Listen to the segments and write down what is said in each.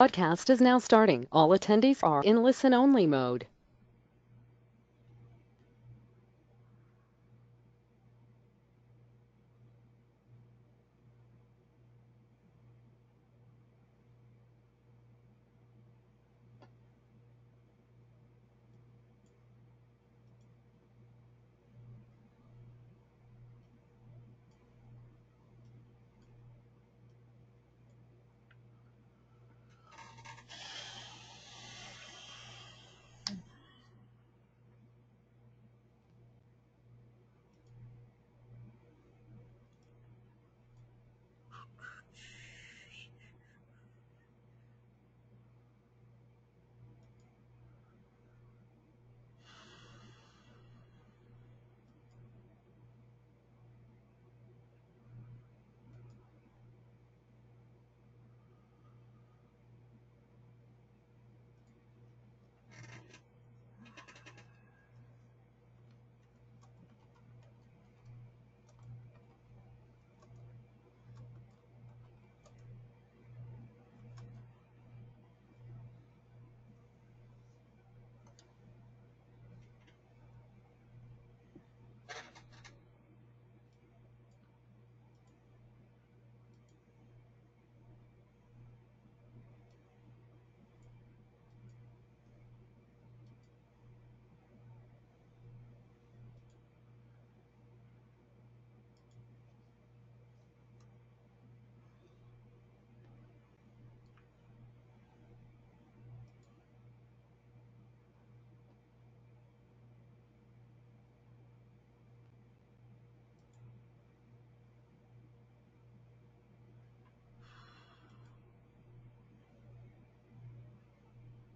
Broadcast is now starting. All attendees are in listen-only mode.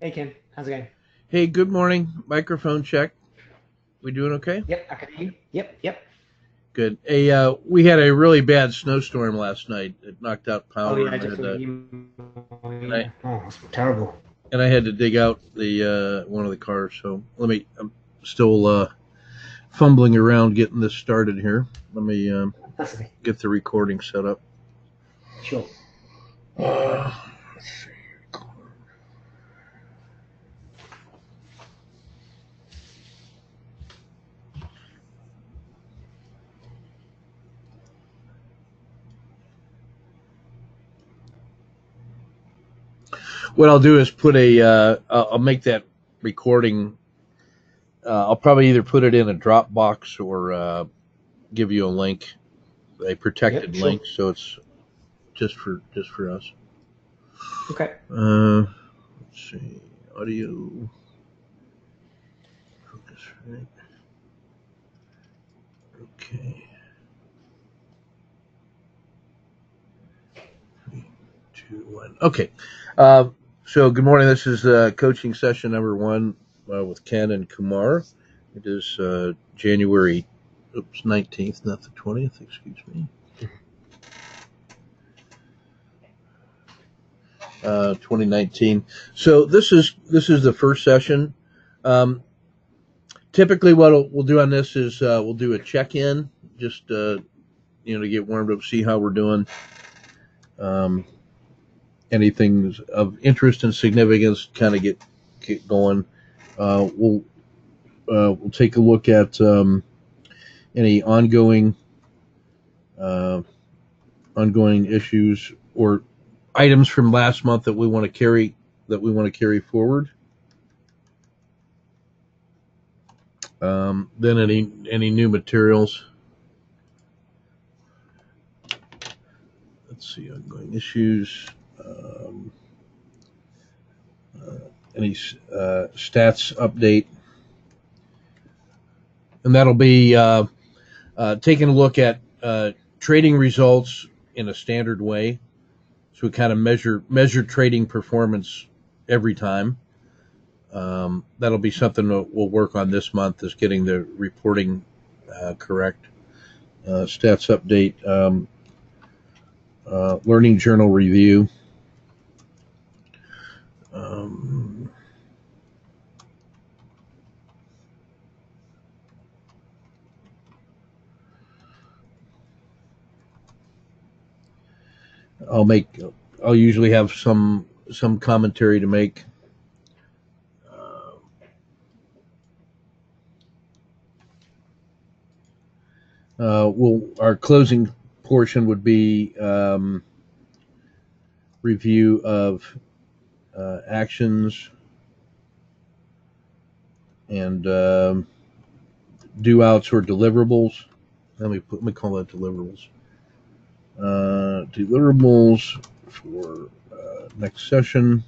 Hey Ken, how's it going? Hey, good morning. Microphone check. We doing okay? Yep, I can hear you. Yep. Good. Hey, we had a really bad snowstorm last night. It knocked out Oh power, yeah, I and just saw you. and I Oh, it's terrible. and I had to dig out the one of the cars. So I'm still fumbling around getting this started here. Let me That's okay. get the recording set up. Sure. Let's see. What I'll do is I'll make that recording. I'll probably either put it in a Dropbox or give you a Yep, protected sure. link, so it's just for us. Okay. Let's see, audio focus, right? Okay, 3, 2, 1. Okay, so good morning. This is coaching session number 1 with Ken and Kumar. It is January 19th, not the 20th. Excuse me. 2019. So this is the first session. Typically, what we'll do on this is we'll do a check-in, just to get warmed up, see how we're doing. Anything of interest and significance, kind of get going. We'll take a look at any uh, ongoing issues or items from last month that we want to carry forward. Then any new materials. Let's see, ongoing issues. Um, any stats update, and that'll be taking a look at trading results in a standard way. So we kind of measure trading performance every time. That'll be something that we'll work on this month, is getting the reporting correct. Stats update, learning journal review. Um, I'll usually have some some commentary to make. Our closing portion would be review of actions and do outs or deliverables. Let me call that deliverables. Deliverables for next session,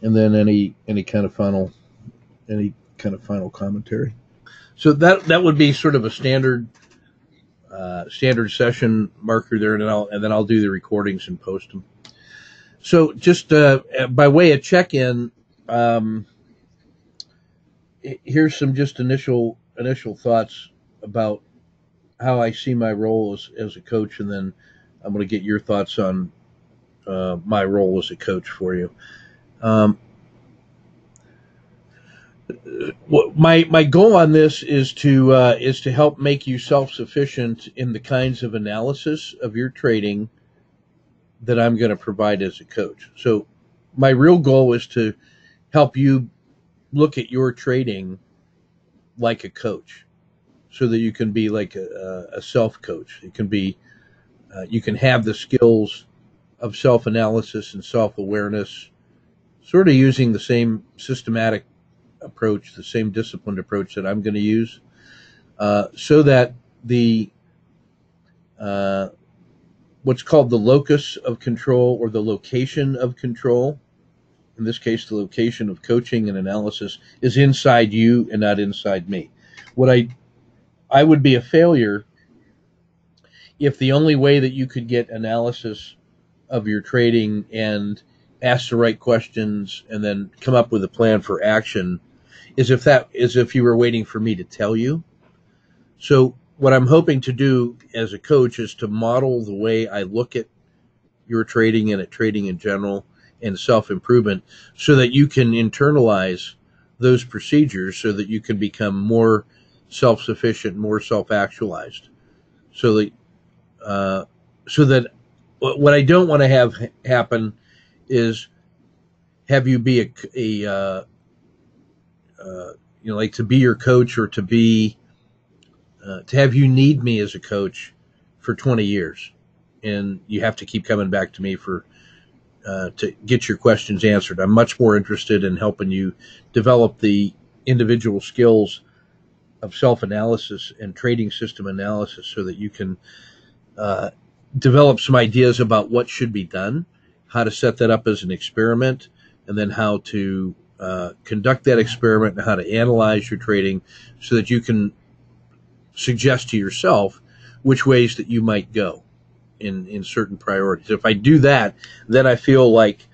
and then any kind of final commentary. So that would be sort of a standard session marker there, and then I'll do the recordings and post them. So just by way of check-in, here's some just initial thoughts about how I see my role as a coach, and then I'm going to get your thoughts on my role as a coach for you. My goal on this is to help make you self-sufficient in the kinds of analysis of your trading that I'm going to provide as a coach. So my real goal is to help you look at your trading like a coach, so that you can be like a self-coach. It can be you can have the skills of self-analysis and self-awareness, sort of using the same systematic approach, the same disciplined approach that I'm going to use, so that the what's called the locus of control, or the location of control, in this case the location of coaching and analysis, is inside you and not inside me. What I would be a failure if the only way that you could get analysis of your trading and ask the right questions and then come up with a plan for action is if you were waiting for me to tell you. So what I'm hoping to do as a coach is to model the way I look at your trading and at trading in general and self-improvement, so that you can internalize those procedures, so that you can become more self-sufficient, more self-actualized. So that what I don't want to have happen is have you be like to be your coach, or to have you need me as a coach for 20 years, and you have to keep coming back to me to get your questions answered. I'm much more interested in helping you develop the individual skills of self-analysis and trading system analysis, so that you can develop some ideas about what should be done, how to set that up as an experiment, and then how to conduct that experiment, and how to analyze your trading, so that you can suggest to yourself which ways that you might go in certain priorities. If I do that, then I feel like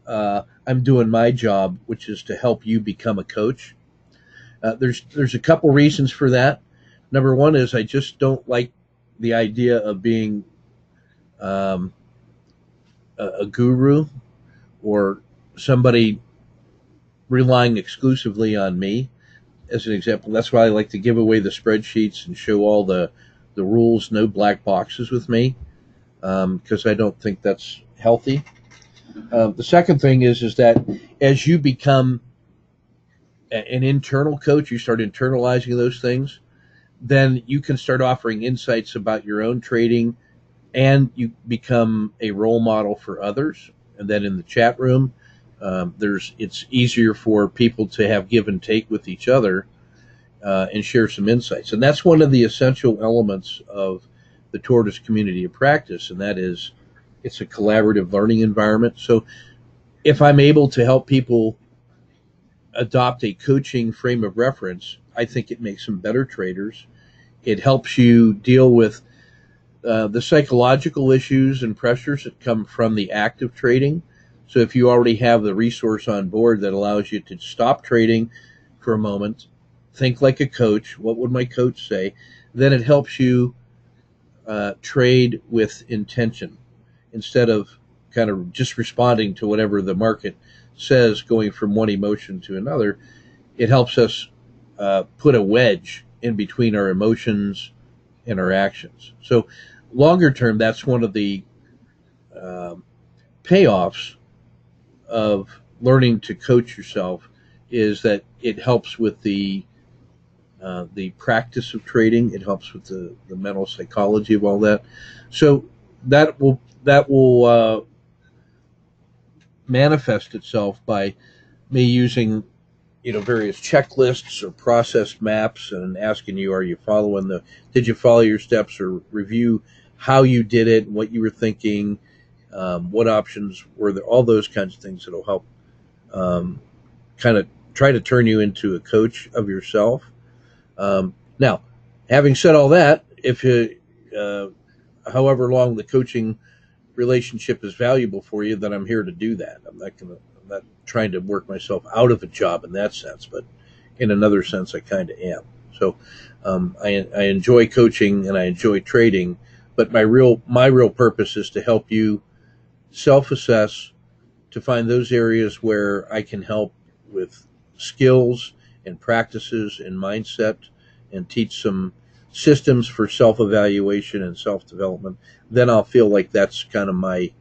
I'm doing my job, which is to help you become a coach. There's a couple reasons for that. Number one is I just don't like the idea of being a guru, or somebody relying exclusively on me as an example. That's why I like to give away the spreadsheets and show all the rules, no black boxes with me, because I don't think that's healthy. The second thing is that as you become an internal coach, you start internalizing those things, then you can start offering insights about your own trading, and you become a role model for others. And then in the chat room, it's easier for people to have give and take with each other, and share some insights. And that's one of the essential elements of the Tortoise community of practice, and that is it's a collaborative learning environment. So if I'm able to help people adopt a coaching frame of reference, I think it makes them better traders. It helps you deal with the psychological issues and pressures that come from the act of trading. So if you already have the resource on board that allows you to stop trading for a moment, think like a coach, what would my coach say, then it helps you trade with intention, instead of kind of just responding to whatever the market says, going from one emotion to another. It helps us put a wedge in between our emotions and our actions. So longer term, that's one of the payoffs of learning to coach yourself is that it helps with the practice of trading. It helps with the mental psychology of all that. So that will manifest itself by me using various checklists or process maps and asking you, did you follow your steps, or review how you did it, what you were thinking, what options were there, all those kinds of things that'll help kind of try to turn you into a coach of yourself. Now, having said all that, if you, however long the coaching relationship is valuable for you, then I'm here to do that. I'm not trying to work myself out of a job in that sense, but in another sense, I kind of am. So I enjoy coaching and I enjoy trading, but my real purpose is to help you self-assess, to find those areas where I can help with skills and practices and mindset, and teach some systems for self-evaluation and self-development. Then I'll feel like that's kind of my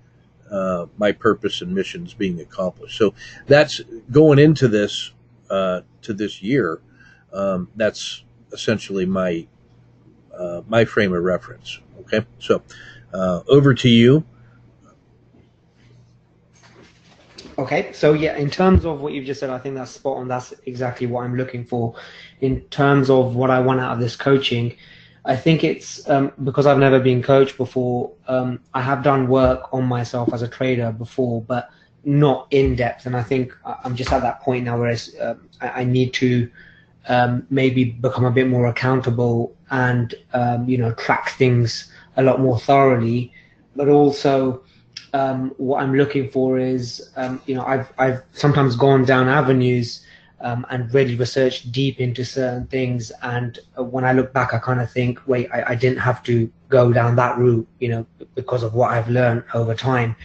purpose and missions being accomplished. So that's going into this to this year. That's essentially my frame of reference. Okay, so over to you. Okay, so yeah, in terms of what you've just said, I think that's spot on. That's exactly what I'm looking for in terms of what I want out of this coaching. I think it's because I've never been coached before. I have done work on myself as a trader before, but not in depth. And I think I'm just at that point now where I need to maybe become a bit more accountable and track things a lot more thoroughly, but also. What I'm looking for is, I've sometimes gone down avenues and really researched deep into certain things. And when I look back, I kind of think, wait, I didn't have to go down that route, because of what I've learned over time.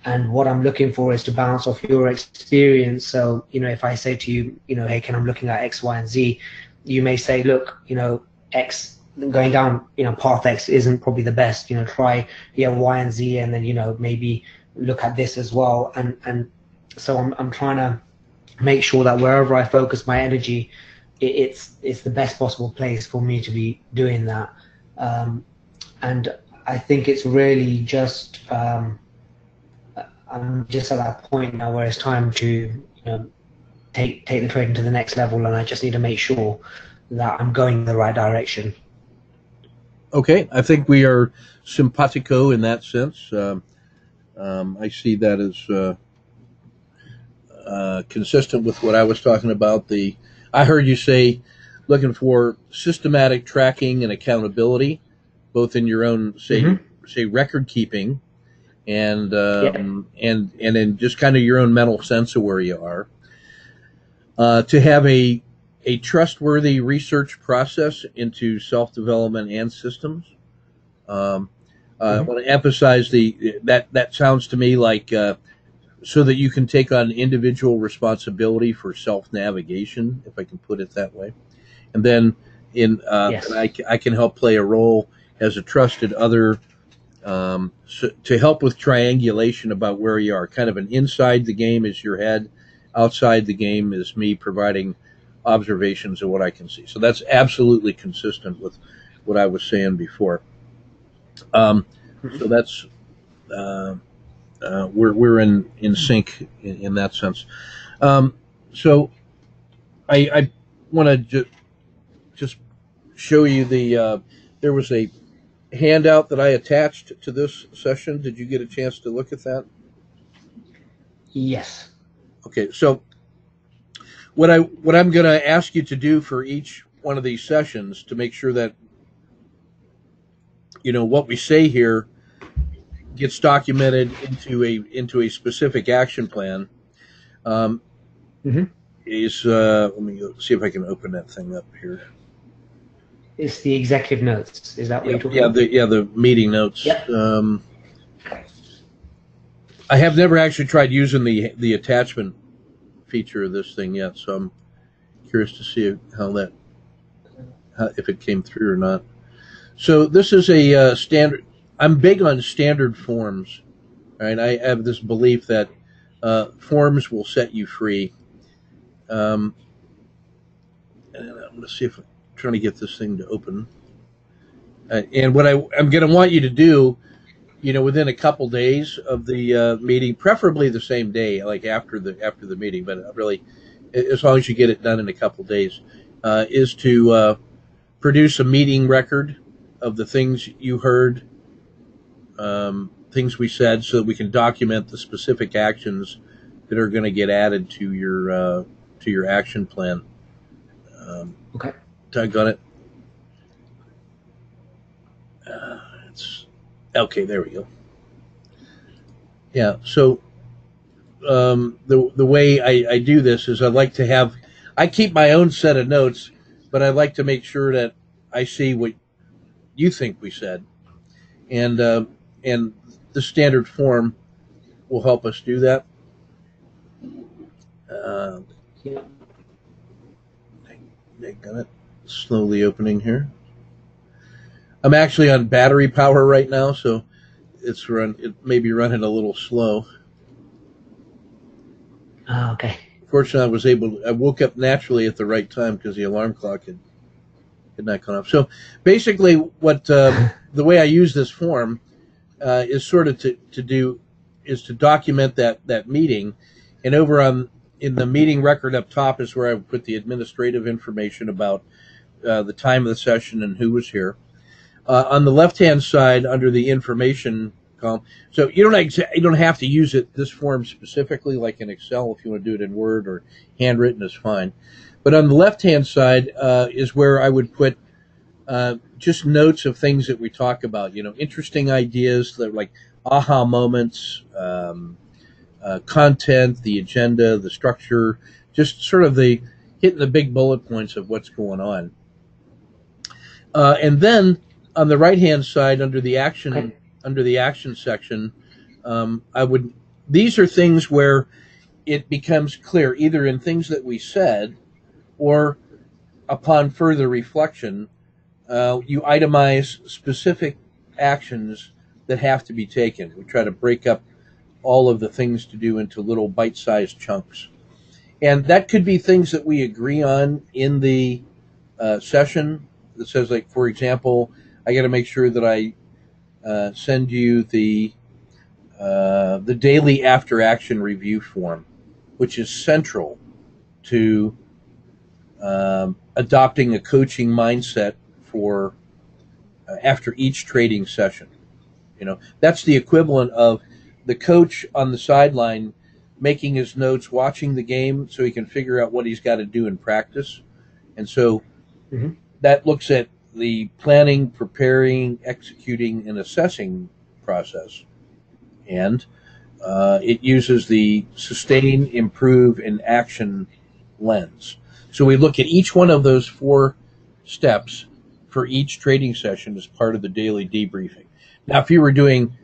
And what I'm looking for is to bounce off your experience. So, if I say to you, hey, Ken, I'm looking at X, Y, and Z, you may say, look, X, going down path X isn't probably the best, try Y and Z, and then maybe look at this as well. And so I'm trying to make sure that wherever I focus my energy, it's the best possible place for me to be doing that. And I think it's really just I'm just at that point now where it's time to take the trading to the next level, and I just need to make sure that I'm going in the right direction. Okay, I think we are simpatico in that sense. I see that as consistent with what I was talking about. I heard you say looking for systematic tracking and accountability, both in your own say record keeping, and in just kind of your own mental sense of where you are. To have a trustworthy research process into self-development and systems. I want to emphasize that sounds to me like so that you can take on individual responsibility for self-navigation, if I can put it that way. And then Yes. I can help play a role as a trusted other to help with triangulation about where you are. Kind of an inside the game is your head, outside the game is me providing observations of what I can see. So that's absolutely consistent with what I was saying before. So that's we're in sync in that sense. So I want to just show you there was a handout that I attached to this session. Did you get a chance to look at that? Yes. Okay, so what I'm going to ask you to do for each one of these sessions to make sure that what we say here gets documented into a specific action plan is let me see if I can open that thing up here. It's the executive notes. Is that what you're talking about? The meeting notes. Yep. I have never actually tried using the attachment feature of this thing yet, so I'm curious to see if it came through or not. So this is a standard. I'm big on standard forms. All right, I have this belief that forms will set you free. And I'm going to see if I'm trying to get this thing to open. And what I'm going to want you to do, within a couple days of the meeting, preferably the same day, like after the meeting, but really, as long as you get it done in a couple days, is to produce a meeting record of the things you heard, things we said, so that we can document the specific actions that are going to get added to your action plan. Okay. Got it. It's okay. There we go. Yeah. So the way I do this is I keep my own set of notes, but I like to make sure that I see what you think we said, and the standard form will help us do that. Yeah. I got it. Slowly opening here. I'm actually on battery power right now, so it may be running a little slow. Oh, okay. Fortunately, I woke up naturally at the right time because the alarm clock had not gone off. So basically, what the way I use this form is sort of to document that meeting, and in the meeting record up top is where I would put the administrative information about the time of the session and who was here. On the left-hand side, under the information column, so you don't have to use this form specifically, like in Excel. If you want to do it in Word or handwritten, is fine. But on the left-hand side is where I would put just notes of things that we talk about. Interesting ideas that like aha moments, content, the agenda, the structure, just sort of hitting the big bullet points of what's going on. And then on the right-hand side, under the action section, these are things where it becomes clear, either in things that we said or upon further reflection, you itemize specific actions that have to be taken. We try to break up all of the things to do into little bite-sized chunks. And that could be things that we agree on in the session. That says, like, for example, I got to make sure that I send you the daily after action review form, which is central to adopting a coaching mindset for after each trading session. That's the equivalent of the coach on the sideline making his notes, watching the game so he can figure out what he's got to do in practice. And so that looks at the planning, preparing, executing, and assessing process. And it uses the sustain, improve, and action lens. So we look at each one of those 4 steps for each trading session as part of the daily debriefing. Now, if you were doing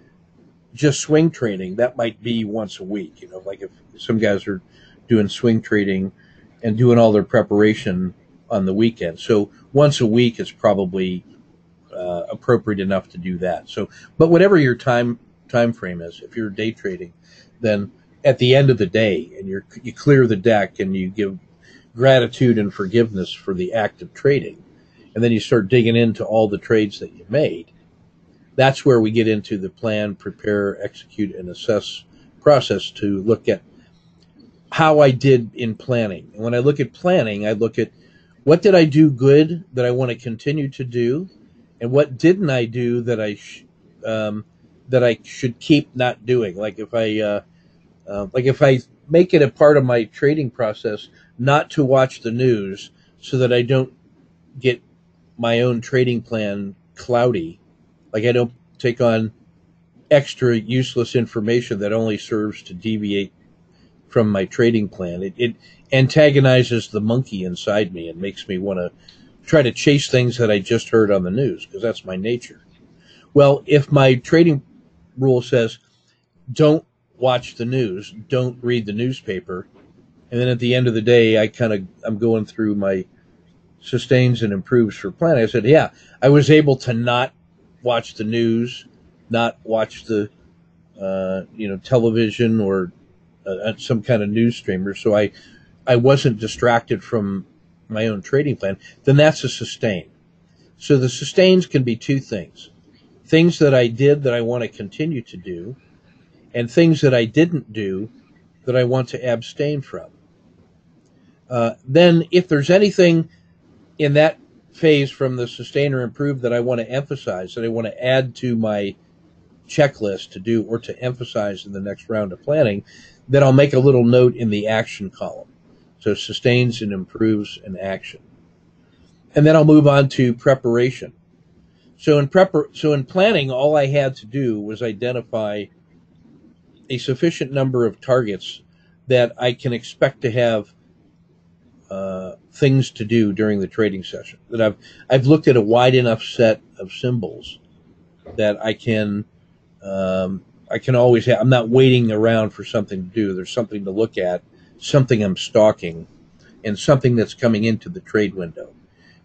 just swing trading, that might be once a week. Like if some guys are doing swing trading and doing all their preparation on the weekend. So once a week is probably appropriate enough to do that. So, but whatever your time frame is, if you're day trading, then at the end of the day, and you clear the deck and you give gratitude and forgiveness for the act of trading, and then you start digging into all the trades that you made. That's where we get into the plan, prepare, execute, and assess process to look at how I did in planning. And when I look at planning, I look at what did I do good that I want to continue to do, and what didn't I do that I should keep not doing. Like if I make it a part of my trading process not to watch the news, so that I don't get my own trading plan cloudy. Like I don't take on extra useless information that only serves to deviate from my trading plan. It antagonizes the monkey inside me and makes me want to try to chase things that I just heard on the news, because that's my nature. Well, if my trading rule says don't watch the news, don't read the newspaper, and then at the end of the day I'm going through my sustains and improves for planning, I said, yeah, I was able to not watch the news, not watch the television or some kind of news streamer, so I wasn't distracted from my own trading plan, then that's a sustain. So the sustains can be two things: things that I did that I want to continue to do, and things that I didn't do that I want to abstain from. Then if there's anything in that phase from the sustain or improve that I want to emphasize, that I want to add to my checklist to do or to emphasize in the next round of planning, then I'll make a little note in the action column. So sustains and improves and action. And then I'll move on to preparation. So in planning, all I had to do was identify a sufficient number of targets that I can expect to have things to do during the trading session. That I've looked at a wide enough set of symbols that I can always have. I'm not waiting around for something to do. There's something to look at, something I'm stalking, and something that's coming into the trade window.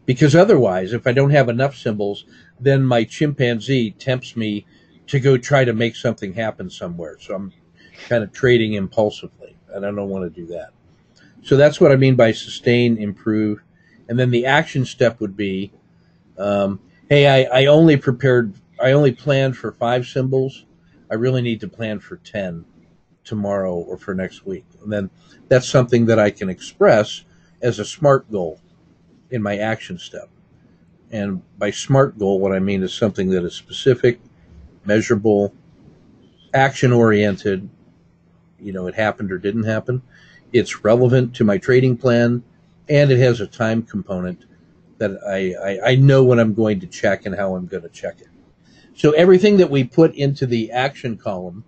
Because otherwise, if I don't have enough symbols, then my chimpanzee tempts me to go try to make something happen somewhere. So I'm kind of trading impulsively, and I don't want to do that. So that's what I mean by sustain, improve. And then the action step would be, hey, I only planned for 5 symbols. I really need to plan for 10 tomorrow or for next week. And then that's something that I can express as a SMART goal in my action step. And by SMART goal, what I mean is something that is specific, measurable, action-oriented. It happened or didn't happen. It's relevant to my trading plan, and it has a time component that I know when I'm going to check and how I'm going to check it. So everything that we put into the action column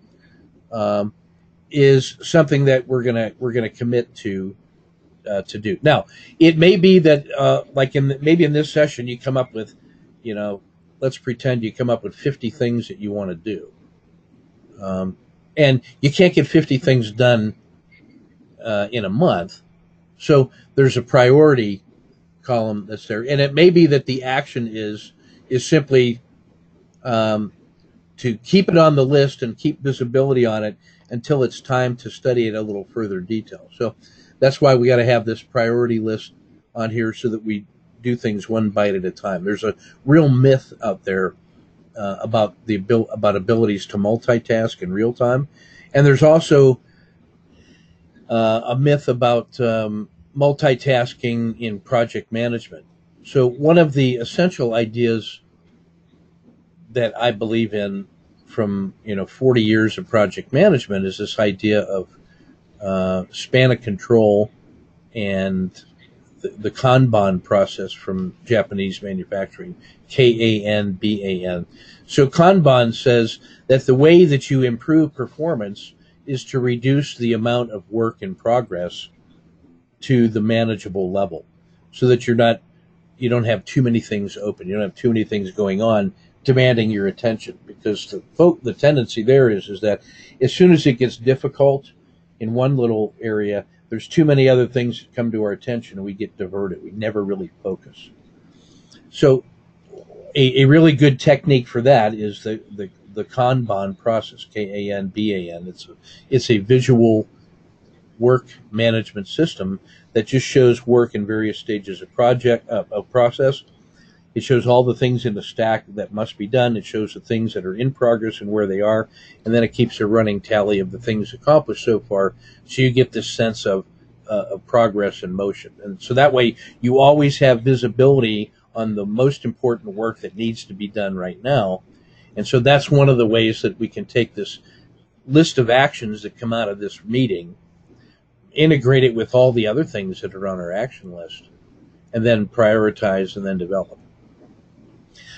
is something that we're gonna commit to do. Now, it may be that maybe in this session you come up with, let's pretend you come up with 50 things that you want to do, and you can't get 50 things done in a month. So there's a priority column that's there, and it may be that the action is simply to keep it on the list and keep visibility on it until it's time to study it a little further detail. So that's why we got to have this priority list on here so that we do things one bite at a time. There's a real myth out there about abilities to multitask in real time, and there's also a myth about multitasking in project management. So one of the essential ideas that I believe in from 40 years of project management is this idea of span of control and the Kanban process from Japanese manufacturing, Kanban. So Kanban says that the way that you improve performance is to reduce the amount of work in progress to the manageable level, so that you don't have too many things open, you don't have too many things going on demanding your attention, because the tendency there is that as soon as it gets difficult in one little area, there's too many other things that come to our attention and we get diverted. We never really focus. So a really good technique for that is the Kanban process, Kanban. It's a visual work management system that just shows work in various stages of process. It shows all the things in the stack that must be done. It shows the things that are in progress and where they are. And then it keeps a running tally of the things accomplished so far. So you get this sense of progress and motion. And so that way you always have visibility on the most important work that needs to be done right now. And so that's one of the ways that we can take this list of actions that come out of this meeting, integrate it with all the other things that are on our action list, and then prioritize and then develop.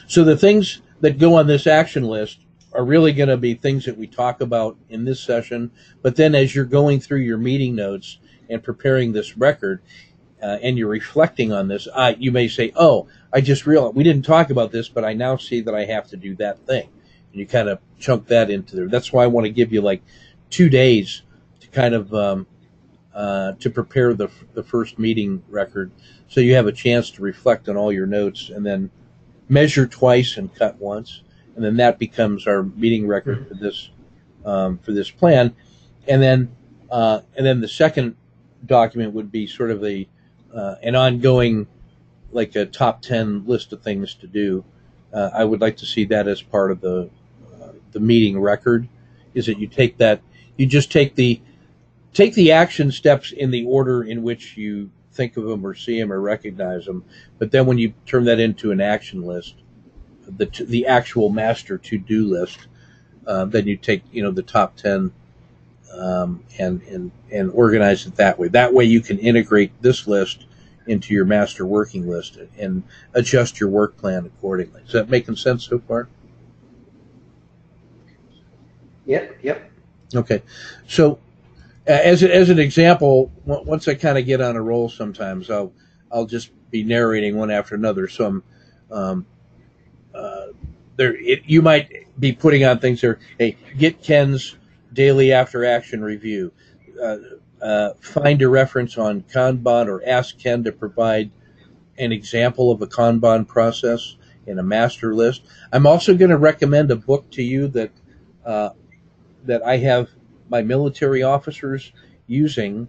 So the things that go on this action list are really going to be things that we talk about in this session. But then as you're going through your meeting notes and preparing this record, and you're reflecting on this, you may say, oh, I just realized we didn't talk about this, but I now see that I have to do that thing. And you kind of chunk that into there. That's why I want to give you like 2 days to kind of to prepare the first meeting record, so you have a chance to reflect on all your notes and then measure twice and cut once, and then that becomes our meeting record for for this plan, and then the second document would be sort of an ongoing, like a top 10 list of things to do. I would like to see that as part of the meeting record. Is that you just take the action steps in the order in which you think of them or see them or recognize them, but then when you turn that into an action list, the actual master to-do list, then you take the top 10 and organize it that way. That way you can integrate this list into your master working list and adjust your work plan accordingly. Is that making sense so far? Yep. Okay. So as an example, once I kind of get on a roll, sometimes I'll just be narrating one after another. So you might be putting on things there. Hey, get Ken's daily after action review. Find a reference on Kanban or ask Ken to provide an example of a Kanban process in a master list. I'm also going to recommend a book to you that I have my military officers using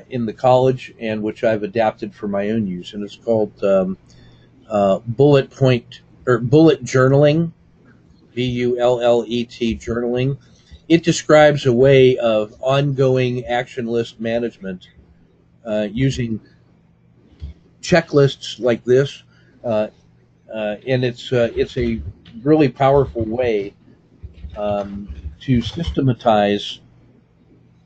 in the college, and which I've adapted for my own use, and it's called Bullet Journaling, BULLET journaling. It describes a way of ongoing action list management using checklists like this, and it's a really powerful way to systematize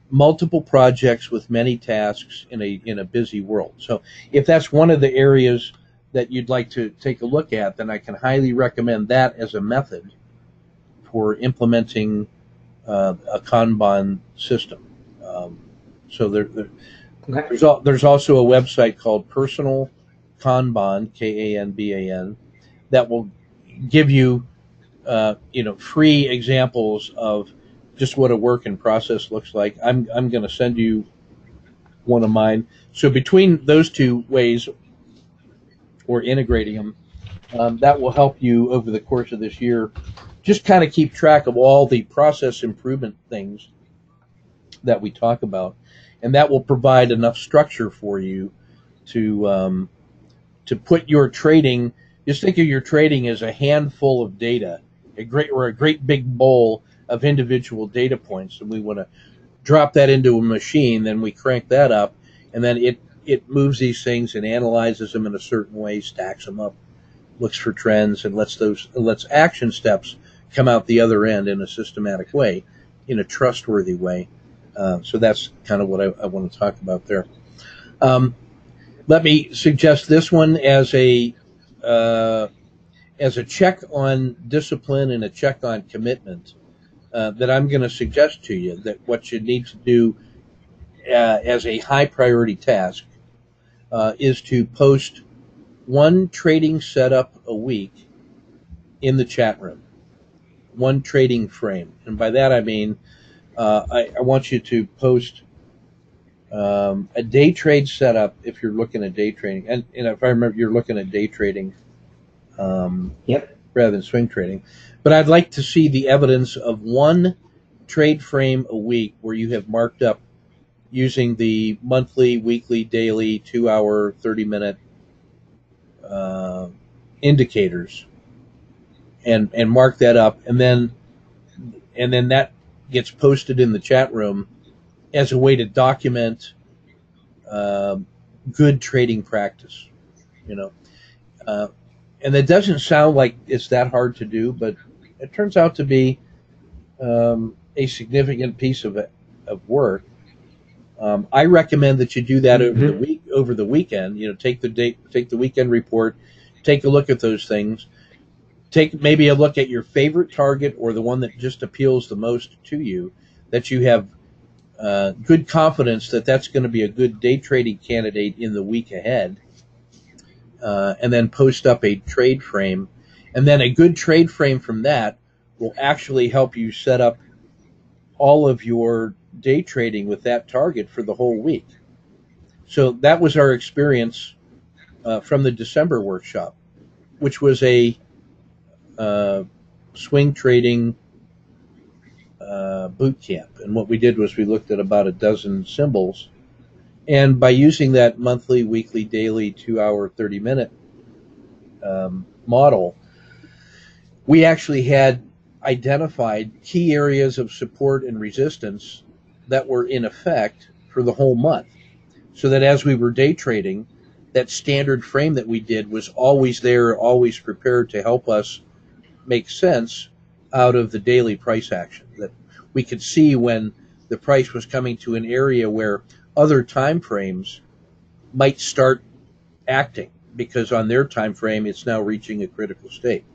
multiple projects with many tasks in a busy world. So if that's one of the areas that you'd like to take a look at, then I can highly recommend that as a method for implementing a Kanban system. So there's also a website called Personal Kanban, Kanban, that will give you free examples of just what a work in process looks like. I'm going to send you one of mine. So between those two ways, or integrating them, that will help you over the course of this year just kind of keep track of all the process improvement things that we talk about, and that will provide enough structure for you to put your trading. Just think of your trading as a handful of data, a great big bowl of individual data points, and we want to drop that into a machine. Then we crank that up, and then it moves these things and analyzes them in a certain way, stacks them up, looks for trends, and lets action steps come out the other end in a systematic way, in a trustworthy way. So that's kind of what I want to talk about there. Let me suggest this one as a check on discipline and a check on commitment that I'm going to suggest to you, that what you need to do as a high priority task is to post one trading setup a week in the chat room, one trading frame. And by that I mean I want you to post a day trade setup if you're looking at day trading. And if I remember, you're looking at day trading rather than swing trading. But I'd like to see the evidence of one trade frame a week where you have marked up using the monthly, weekly, daily, 2-hour, 30-minute indicators, and mark that up, and then that gets posted in the chat room as a way to document good trading practice. And it doesn't sound like it's that hard to do, but it turns out to be a significant piece of work. I recommend that you do that over the weekend. Take the weekend report, take a look at those things, take maybe a look at your favorite target or the one that just appeals the most to you, that you have good confidence that that's going to be a good day trading candidate in the week ahead, and then post up a trade frame, and then a good trade frame from that will actually help you set up all of your day trading with that target for the whole week. So that was our experience from the December workshop, which was a swing trading boot camp. And what we did was we looked at about a dozen symbols. And by using that monthly, weekly, daily, 2 hour, 30-minute model, we actually had identified key areas of support and resistance that were in effect for the whole month. So that as we were day trading, that standard frame that we did was always there, always prepared to help us make sense out of the daily price action. That we could see when the price was coming to an area where other time frames might start acting, because on their time frame it's now reaching a critical state.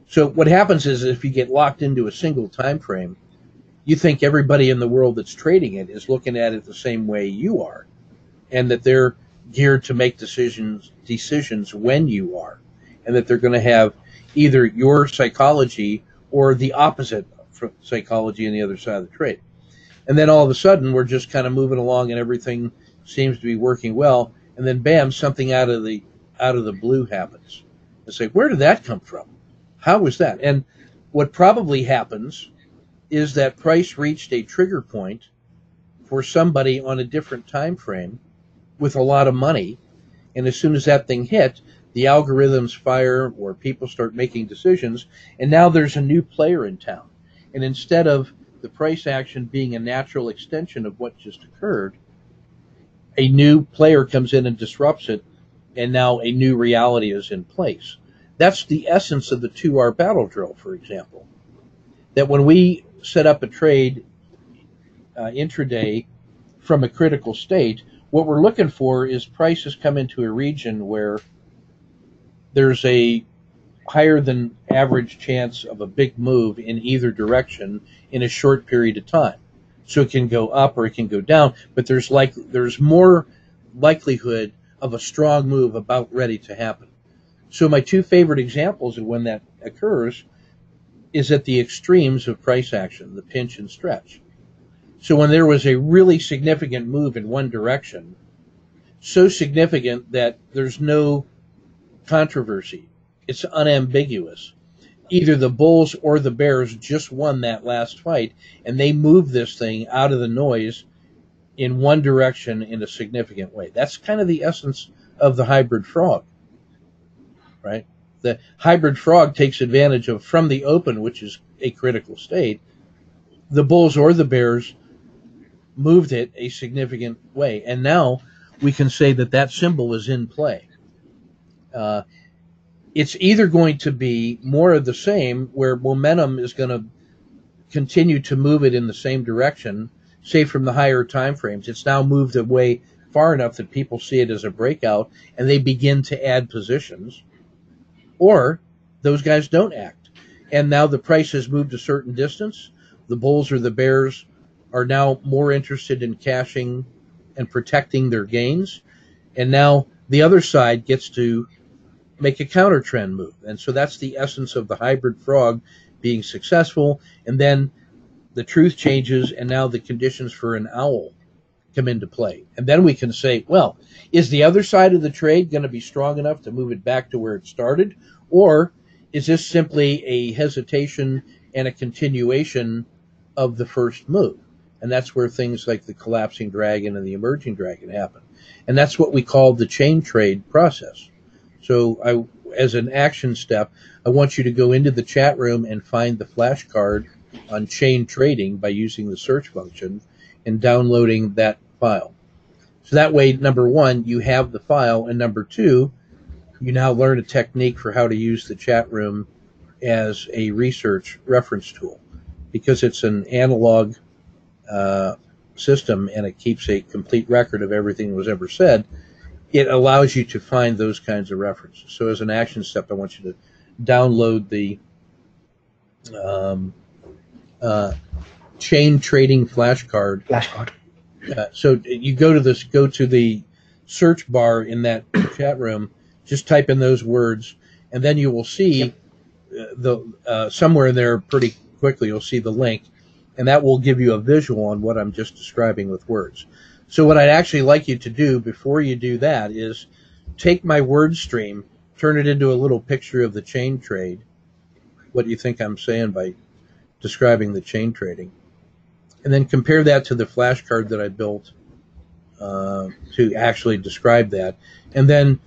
So what happens is if you get locked into a single time frame, you think everybody in the world that's trading it is looking at it the same way you are, and that they're geared to make decisions when you are, and that they're going to have either your psychology or the opposite psychology on the other side of the trade. And then all of a sudden we're just kind of moving along and everything seems to be working well, and then bam, something out of the blue happens. It's like, where did that come from? How was that? And what probably happens is that price reached a trigger point for somebody on a different time frame with a lot of money, and as soon as that thing hit, the algorithms fire or people start making decisions, and now there's a new player in town. And instead of the price action being a natural extension of what just occurred, a new player comes in and disrupts it, and now a new reality is in place. That's the essence of the 2-hour battle drill, for example. That when we set up a trade intraday from a critical state, what we're looking for is prices come into a region where there's a higher than average chance of a big move in either direction in a short period of time. So it can go up or it can go down, but there's more likelihood of a strong move about ready to happen. So my two favorite examples of when that occurs is at the extremes of price action, the pinch and stretch. So when there was a really significant move in one direction, so significant that there's no controversy, it's unambiguous. Either the bulls or the bears just won that last fight, and they moved this thing out of the noise in one direction in a significant way. That's kind of the essence of the hybrid frog, right? The hybrid frog takes advantage of, from the open, which is a critical state, the bulls or the bears moved it a significant way. And now we can say that that symbol is in play. It's either going to be more of the same, where momentum is going to continue to move it in the same direction, say from the higher time frames. It's now moved away far enough that people see it as a breakout and they begin to add positions, or those guys don't act. And now the price has moved a certain distance. The bulls or the bears are now more interested in cashing and protecting their gains. And now the other side gets to make a counter trend move. And so that's the essence of the hybrid frog being successful. And then the truth changes, and now the conditions for an owl come into play. And then we can say, well, is the other side of the trade going to be strong enough to move it back to where it started? Or is this simply a hesitation and a continuation of the first move? And that's where things like the collapsing dragon and the emerging dragon happen. And that's what we call the chain trade process. So as an action step, I want you to go into the chat room and find the flashcard on chain trading by using the search function and downloading that file. So that way, number one, you have the file, and number two, you now learn a technique for how to use the chat room as a research reference tool, because it's an analog system and it keeps a complete record of everything that was ever said. It allows you to find those kinds of references. So as an action step, I want you to download the chain trading flashcard. So you go to the search bar in that chat room, just type in those words, and then you will see somewhere in there pretty quickly you'll see the link, and that will give you a visual on what I'm just describing with words. So what I'd actually like you to do before you do that is take my word stream, turn it into a little picture of the chain trade. What do you think I'm saying by describing the chain trading? and then compare that to the flashcard that I built to actually describe that. And then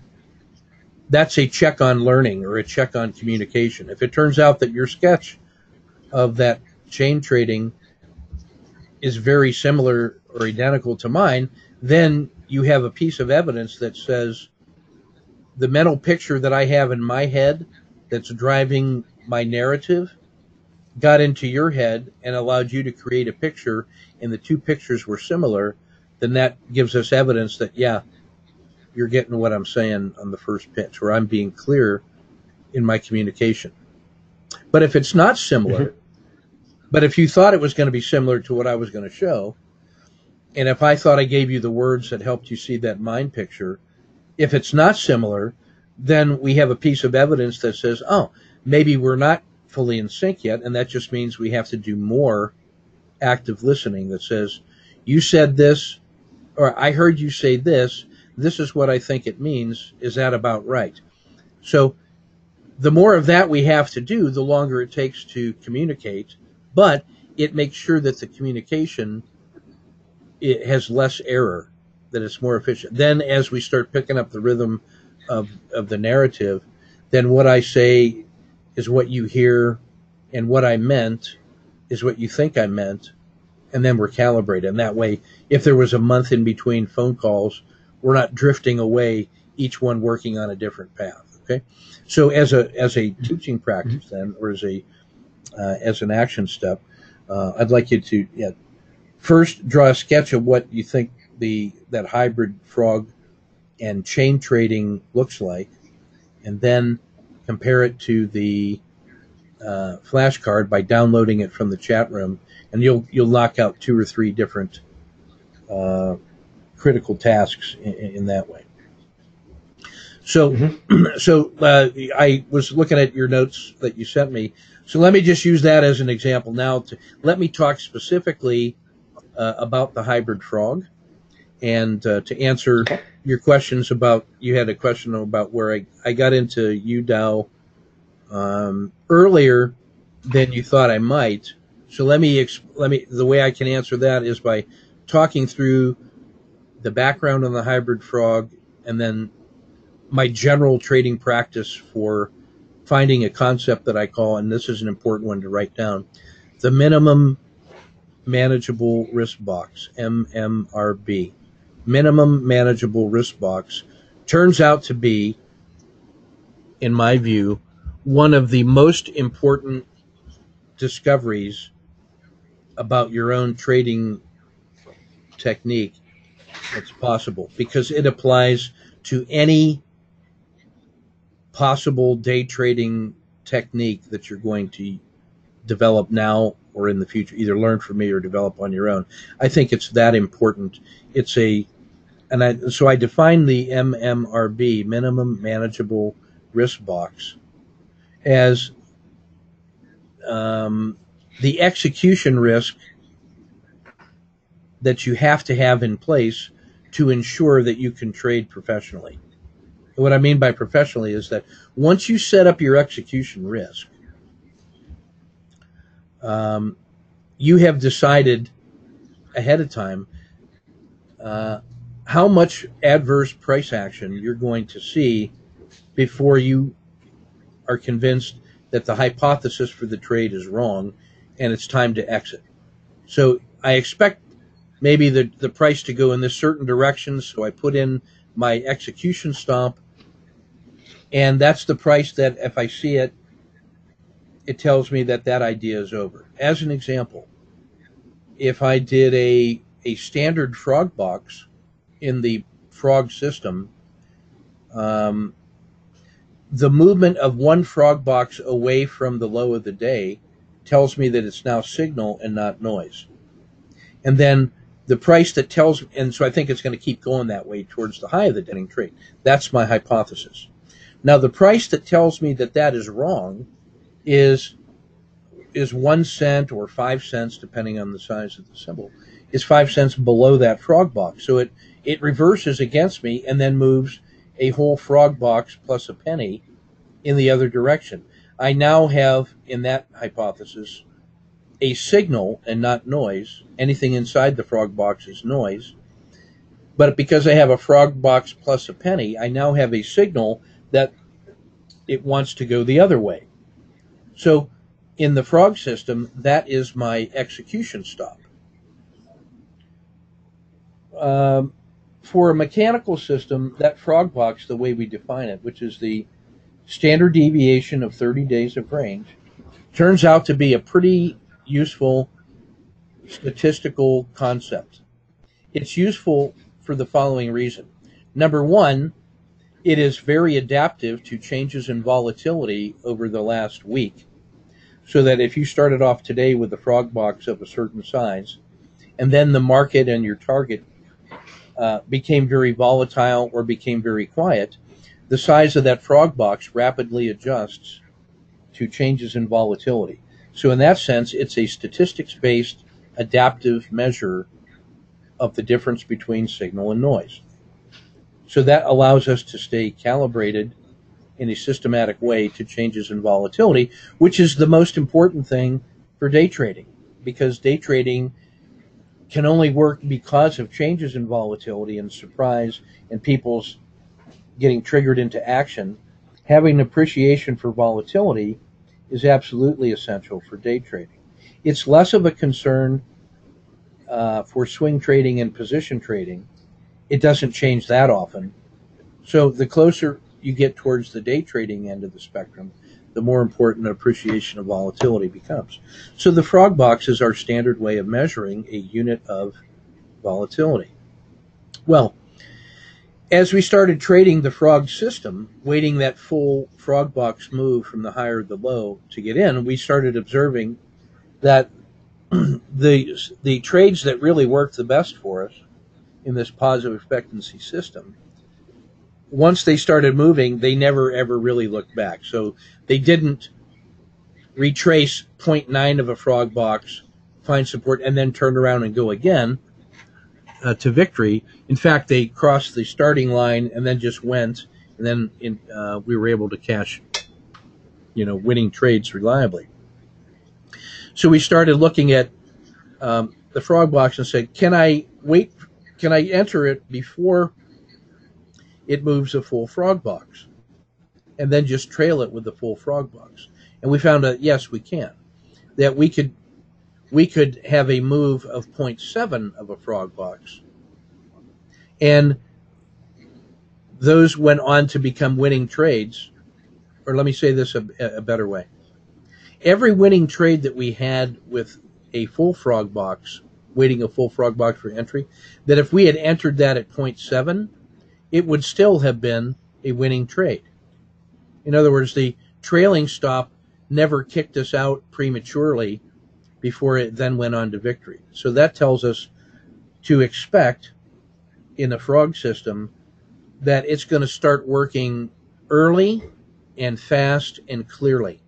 that's a check on learning or a check on communication. If it turns out that your sketch of that chain trading is very similar or identical to mine, then you have a piece of evidence that says the mental picture that I have in my head that's driving my narrative got into your head and allowed you to create a picture, and the two pictures were similar, then that gives us evidence that, yeah, you're getting what I'm saying on the first pitch, or I'm being clear in my communication. But if it's not similar, but if you thought it was going to be similar to what I was going to show, and if I thought I gave you the words that helped you see that mind picture, if it's not similar, then we have a piece of evidence that says, oh, maybe we're not fully in sync yet, and that just means we have to do more active listening that says, you said this, or I heard you say this, this is what I think it means, is that about right? So the more of that we have to do, the longer it takes to communicate, but it makes sure that the communication, it has less error, that it's more efficient. Then as we start picking up the rhythm of the narrative, then what I say is what you hear, and what I meant is what you think I meant, and then we're calibrated. And that way, if there was a month in between phone calls, we're not drifting away, each one working on a different path. Okay, so as a teaching practice, then, or as an action step, I'd like you to first draw a sketch of what you think that hybrid frog and chain trading looks like, and then compare it to the flashcard by downloading it from the chat room, and you'll knock out 2 or 3 different critical tasks in that way. So, I was looking at your notes that you sent me. So let me just use that as an example now. Let me talk specifically about the hybrid frog, and to answer your questions about. You had a question about where I got into UDAO earlier than you thought I might. So let me. The way I can answer that is by talking through the background on the hybrid frog, and then my general trading practice for finding a concept that I call, and this is an important one to write down, the minimum manageable risk box, MMRB. Minimum manageable risk box turns out to be, in my view, one of the most important discoveries about your own trading technique that's possible, because it applies to any possible day trading technique that you're going to develop now or in the future, either learn from me or develop on your own. I think it's that important. So I define the MMRB, minimum manageable risk box, as the execution risk that you have to have in place to ensure that you can trade professionally. And what I mean by professionally is that once you set up your execution risk, you have decided ahead of time how much adverse price action you're going to see before you are convinced that the hypothesis for the trade is wrong and it's time to exit. So I expect maybe the price to go in this certain direction, so I put in my execution stop, and that's the price that if I see it, it tells me that idea is over. As an example, if I did a standard frog box in the frog system, the movement of one frog box away from the low of the day tells me that it's now signal and not noise. And then the price that tells, and so I think it's going to keep going that way towards the high of the day trade. That's my hypothesis. Now, the price that tells me that is wrong is 1 cent or 5 cents, depending on the size of the symbol, is 5 cents below that frog box. So it reverses against me and then moves a whole frog box plus a penny in the other direction. I now have, in that hypothesis, a signal and not noise. Anything inside the frog box is noise. But because I have a frog box plus a penny, I now have a signal that it wants to go the other way. So in the frog system, that is my execution stop. For a mechanical system, that frog box, the way we define it, which is the standard deviation of 30 days of range, turns out to be a pretty useful statistical concept. It's useful for the following reason. Number one, it is very adaptive to changes in volatility over the last week. So that if you started off today with a frog box of a certain size, and then the market and your target became very volatile or became very quiet, the size of that frog box rapidly adjusts to changes in volatility. So in that sense, it's a statistics-based adaptive measure of the difference between signal and noise. So that allows us to stay calibrated in a systematic way to changes in volatility, which is the most important thing for day trading, because day trading can only work because of changes in volatility and surprise and people's getting triggered into action. Having an appreciation for volatility is absolutely essential for day trading. It's less of a concern for swing trading and position trading. It doesn't change that often. So the closer you get towards the day trading end of the spectrum, the more important appreciation of volatility becomes. So the frog box is our standard way of measuring a unit of volatility. Well, as we started trading the frog system, waiting that full frog box move from the higher to the low to get in, we started observing that the trades that really worked the best for us in this positive expectancy system, once they started moving, they never ever really looked back. So they didn't retrace 0.9 of a frog box, find support, and then turn around and go again to victory. In fact, they crossed the starting line and then just went, and then we were able to cash, winning trades reliably. So we started looking at the frog box and said, can I enter it before it moves a full frog box, and then just trail it with the full frog box? And we found that yes, we can. That we could have a move of 0.7 of a frog box, and those went on to become winning trades. Or let me say this a better way. Every winning trade that we had with a full frog box, waiting a full frog box for entry, that if we had entered that at 0.7, it would still have been a winning trade. In other words, the trailing stop never kicked us out prematurely before it then went on to victory. So that tells us to expect in a frog system that it's going to start working early and fast and clearly.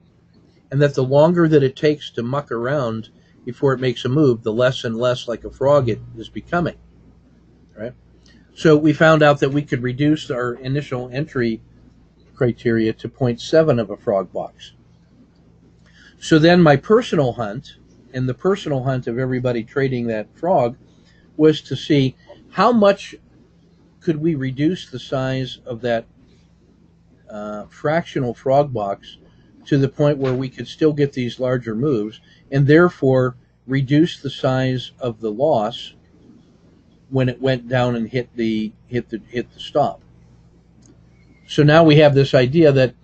And that the longer that it takes to muck around before it makes a move, the less and less like a frog it is becoming. Right? So we found out that we could reduce our initial entry criteria to 0.7 of a frog box. So then my personal hunt, and the personal hunt of everybody trading that frog, was to see how much could we reduce the size of that fractional frog box to the point where we could still get these larger moves, and therefore reduce the size of the loss when it went down and hit the stop. So now we have this idea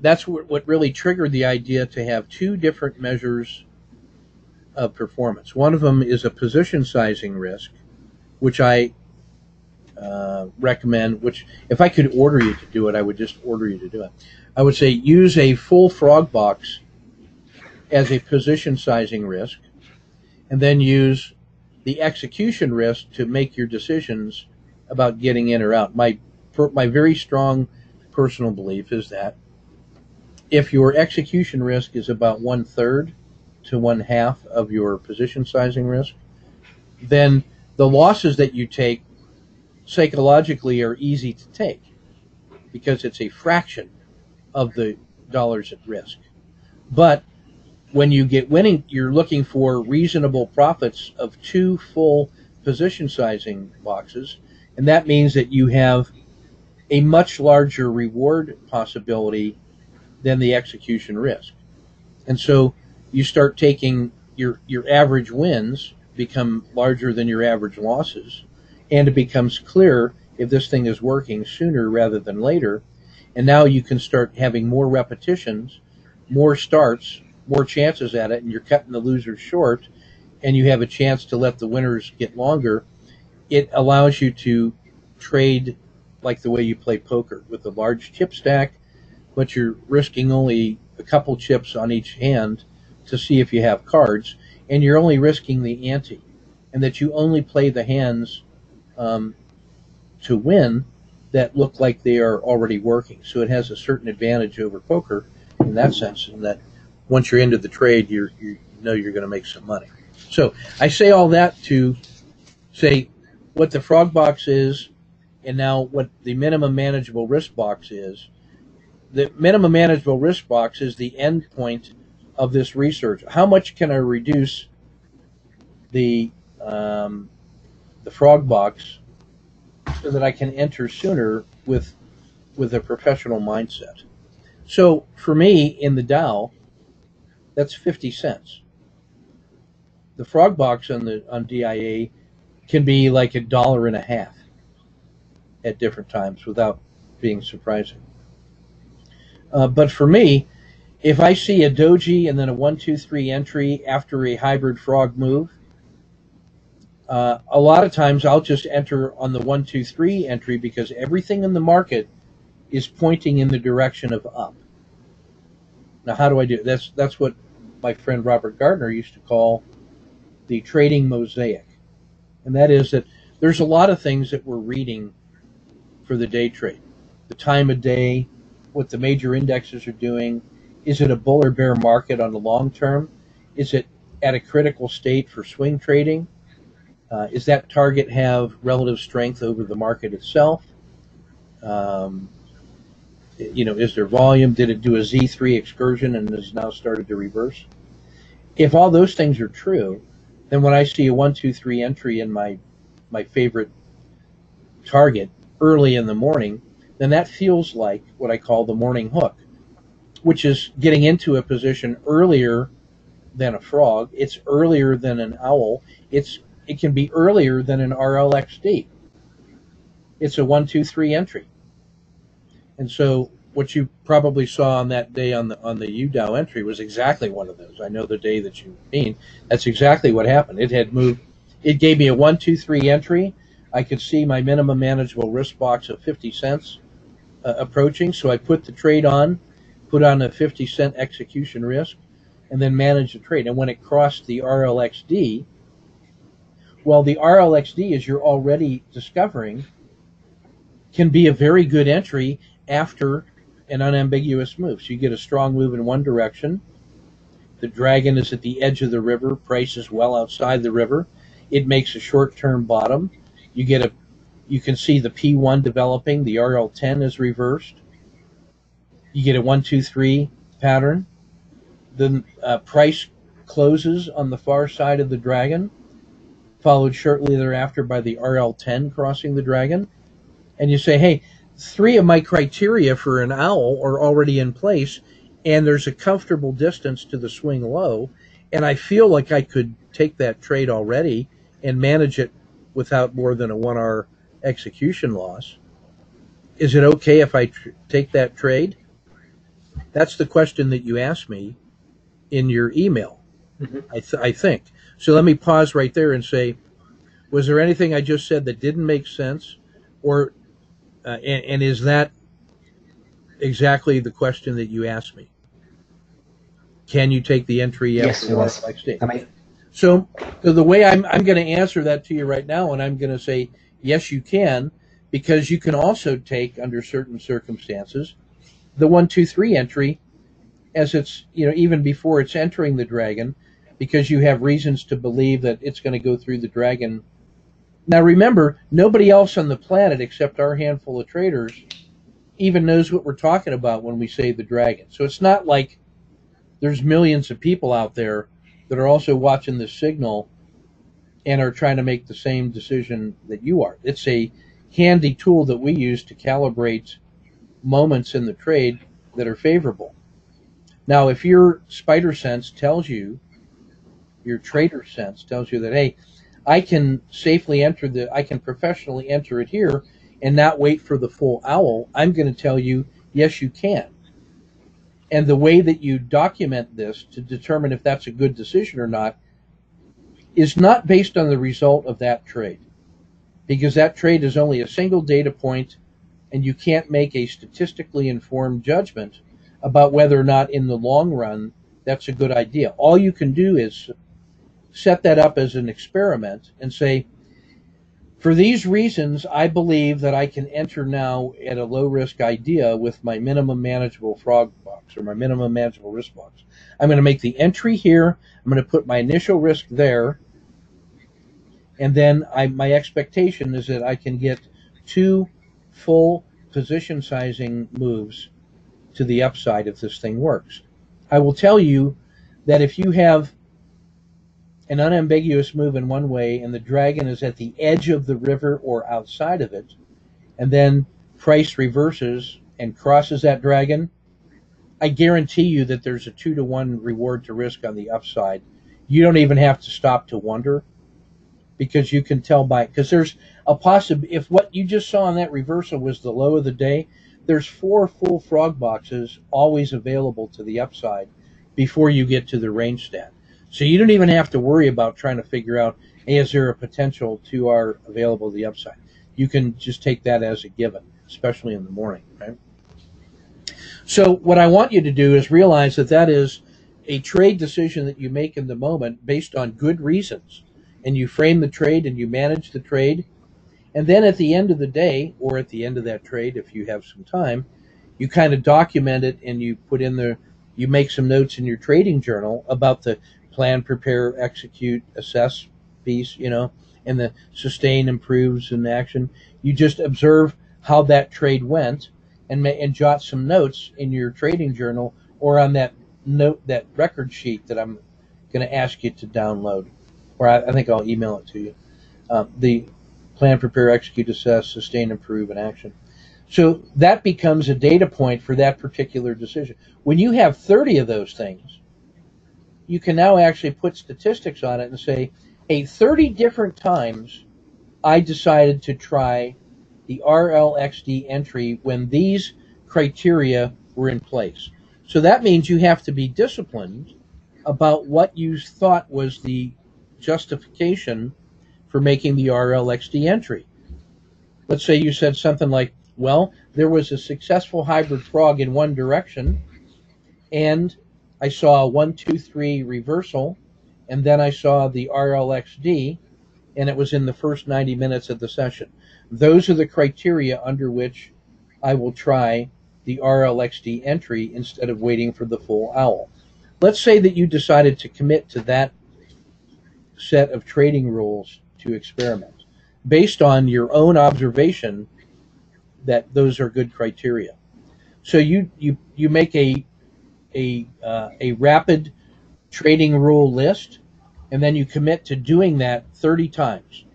that's what really triggered the idea to have two different measures of performance. One of them is a position sizing risk, which I recommend, which if I could order you to do it, I would just order you to do it. I would say use a full frog box as a position sizing risk, and then use the execution risk to make your decisions about getting in or out. My very strong personal belief is that if your execution risk is about 1/3 to 1/2 of your position sizing risk, then the losses that you take psychologically are easy to take because it's a fraction of the dollars at risk. But when you get winning, you're looking for reasonable profits of 2 full position sizing boxes, and that means that you have a much larger reward possibility than the execution risk. And so you start taking your average wins become larger than your average losses, and it becomes clear if this thing is working sooner rather than later. And now you can start having more repetitions, more starts, more chances at it, and you're cutting the losers short, and you have a chance to let the winners get longer. It allows you to trade like the way you play poker with a large chip stack, but you're risking only a couple chips on each hand to see if you have cards, and you're only risking the ante, and that you only play the hands to win that look like they are already working. So it has a certain advantage over poker in that sense, in that once you're into the trade, you know you're going to make some money. So I say all that to say what the frog box is, and now what the minimum manageable risk box is. The minimum manageable risk box is the end point of this research. How much can I reduce the frog box so that I can enter sooner with a professional mindset? So for me in the Dow, that's 50 cents. The frog box on DIA can be like $1.50 at different times without being surprising. But for me, if I see a doji and then a 1, 2, 3 entry after a hybrid frog move, a lot of times I'll just enter on the 1, 2, 3 entry because everything in the market is pointing in the direction of up. Now, how do I do it? That's what my friend Robert Gardner used to call the trading mosaic. And that is that there's a lot of things that we're reading for the day trade. The time of day, what the major indexes are doing. Is it a bull or bear market on the long term? Is it at a critical state for swing trading? Is that target have relative strength over the market itself? Is there volume? Did it do a Z3 excursion and has now started to reverse? If all those things are true, then when I see a 1, 2, 3 entry in my favorite target early in the morning, then that feels like what I call the morning hook, which is getting into a position earlier than a frog. It's earlier than an owl. It can be earlier than an RLXD. It's a 1, 2, 3 entry. And so what you probably saw on that day on the UDOW entry was exactly one of those. I know the day that you mean. That's exactly what happened. It had moved. It gave me a 1, 2, 3 entry. I could see my minimum manageable risk box of 50 cents approaching. So I put the trade on, put on a 50-cent execution risk, and then managed the trade. And when it crossed the RLXD, well, the RLXD, as you're already discovering, can be a very good entry after an unambiguous move. So you get a strong move in one direction. The dragon is at the edge of the river. Price is well outside the river. It makes a short-term bottom. You can see the P1 developing. The RL10 is reversed. You get a 1, 2, 3 pattern. The price closes on the far side of the dragon, followed shortly thereafter by the RL10 crossing the dragon. And you say, hey, 3 of my criteria for an owl are already in place, and there's a comfortable distance to the swing low, and I feel like I could take that trade already and manage it without more than a 1-hour execution loss. Is it okay if I take that trade? That's the question that you asked me in your email, I think. So let me pause right there and say, was there anything I just said that didn't make sense? Or and is that exactly the question that you asked me? Can you take the entry Yes, after it was. RLXD? So the way I'm going to answer that to you right now, and I'm going to say, yes, you can, because you can also take, under certain circumstances, the 1, 2, 3 entry as it's, even before it's entering the dragon, because you have reasons to believe that it's going to go through the dragon. Now remember, nobody else on the planet except our handful of traders even knows what we're talking about when we say the dragon. So it's not like there's millions of people out there that are also watching this signal and are trying to make the same decision that you are. It's a handy tool that we use to calibrate moments in the trade that are favorable. Now, if your spider sense tells you, your trader sense tells you that, hey, I can safely I can professionally enter it here and not wait for the full owl, I'm going to tell you, yes, you can. And the way that you document this to determine if that's a good decision or not is not based on the result of that trade, because that trade is only a single data point and you can't make a statistically informed judgment about whether or not in the long run that's a good idea. All you can do is set that up as an experiment and say, for these reasons, I believe that I can enter now at a low risk idea with my minimum manageable frog box or my minimum manageable risk box. I'm going to make the entry here. I'm going to put my initial risk there. And then my expectation is that I can get 2 full position sizing moves to the upside if this thing works. I will tell you that if you have an unambiguous move in one way and the dragon is at the edge of the river or outside of it, and then price reverses and crosses that dragon, I guarantee you that there's a 2-to-1 reward to risk on the upside. You don't even have to stop to wonder, because you can tell because there's a possibility, if what you just saw in that reversal was the low of the day, there's 4 full frog boxes always available to the upside before you get to the range stat. So you don't even have to worry about trying to figure out, hey, is there a potential 2R available to the upside? You can just take that as a given, especially in the morning, right? So what I want you to do is realize that that is a trade decision that you make in the moment based on good reasons. And you frame the trade and you manage the trade. And then at the end of the day, or at the end of that trade, if you have some time, you kind of document it and you put in you make some notes in your trading journal about the plan, prepare, execute, assess piece, and the sustain, improves, and action. You just observe how that trade went and jot some notes in your trading journal or on that that record sheet that I'm going to ask you to download, or I think I'll email it to you. The plan, prepare, execute, assess, sustain, improve, and action. So that becomes a data point for that particular decision. When you have 30 of those things, you can now actually put statistics on it and say, hey, 30 different times I decided to try the RLXD entry when these criteria were in place. So that means you have to be disciplined about what you thought was the justification for making the RLXD entry. Let's say you said something like, well, there was a successful hybrid frog in one direction, and I saw a 1, 2, 3 reversal, and then I saw the RLXD, and it was in the first 90 minutes of the session. Those are the criteria under which I will try the RLXD entry instead of waiting for the full owl. Let's say that you decided to commit to that set of trading rules to experiment based on your own observation that those are good criteria. So you make a rapid trading rule list, and then you commit to doing that 30 times.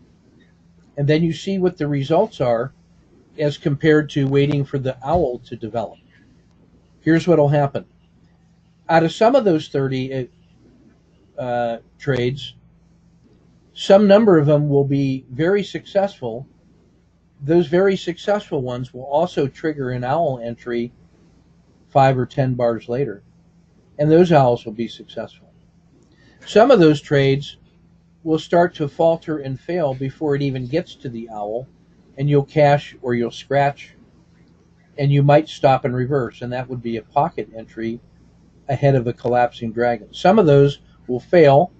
And then you see what the results are as compared to waiting for the owl to develop. Here's what will happen. Out of some of those 30 trades, some number of them will be very successful. Those very successful ones will also trigger an owl entry 5 or 10 bars later, and those owls will be successful. Some of those trades will start to falter and fail before it even gets to the owl, and you'll cash or you'll scratch, and you might stop and reverse, and that would be a pocket entry ahead of a collapsing dragon. Some of those will fail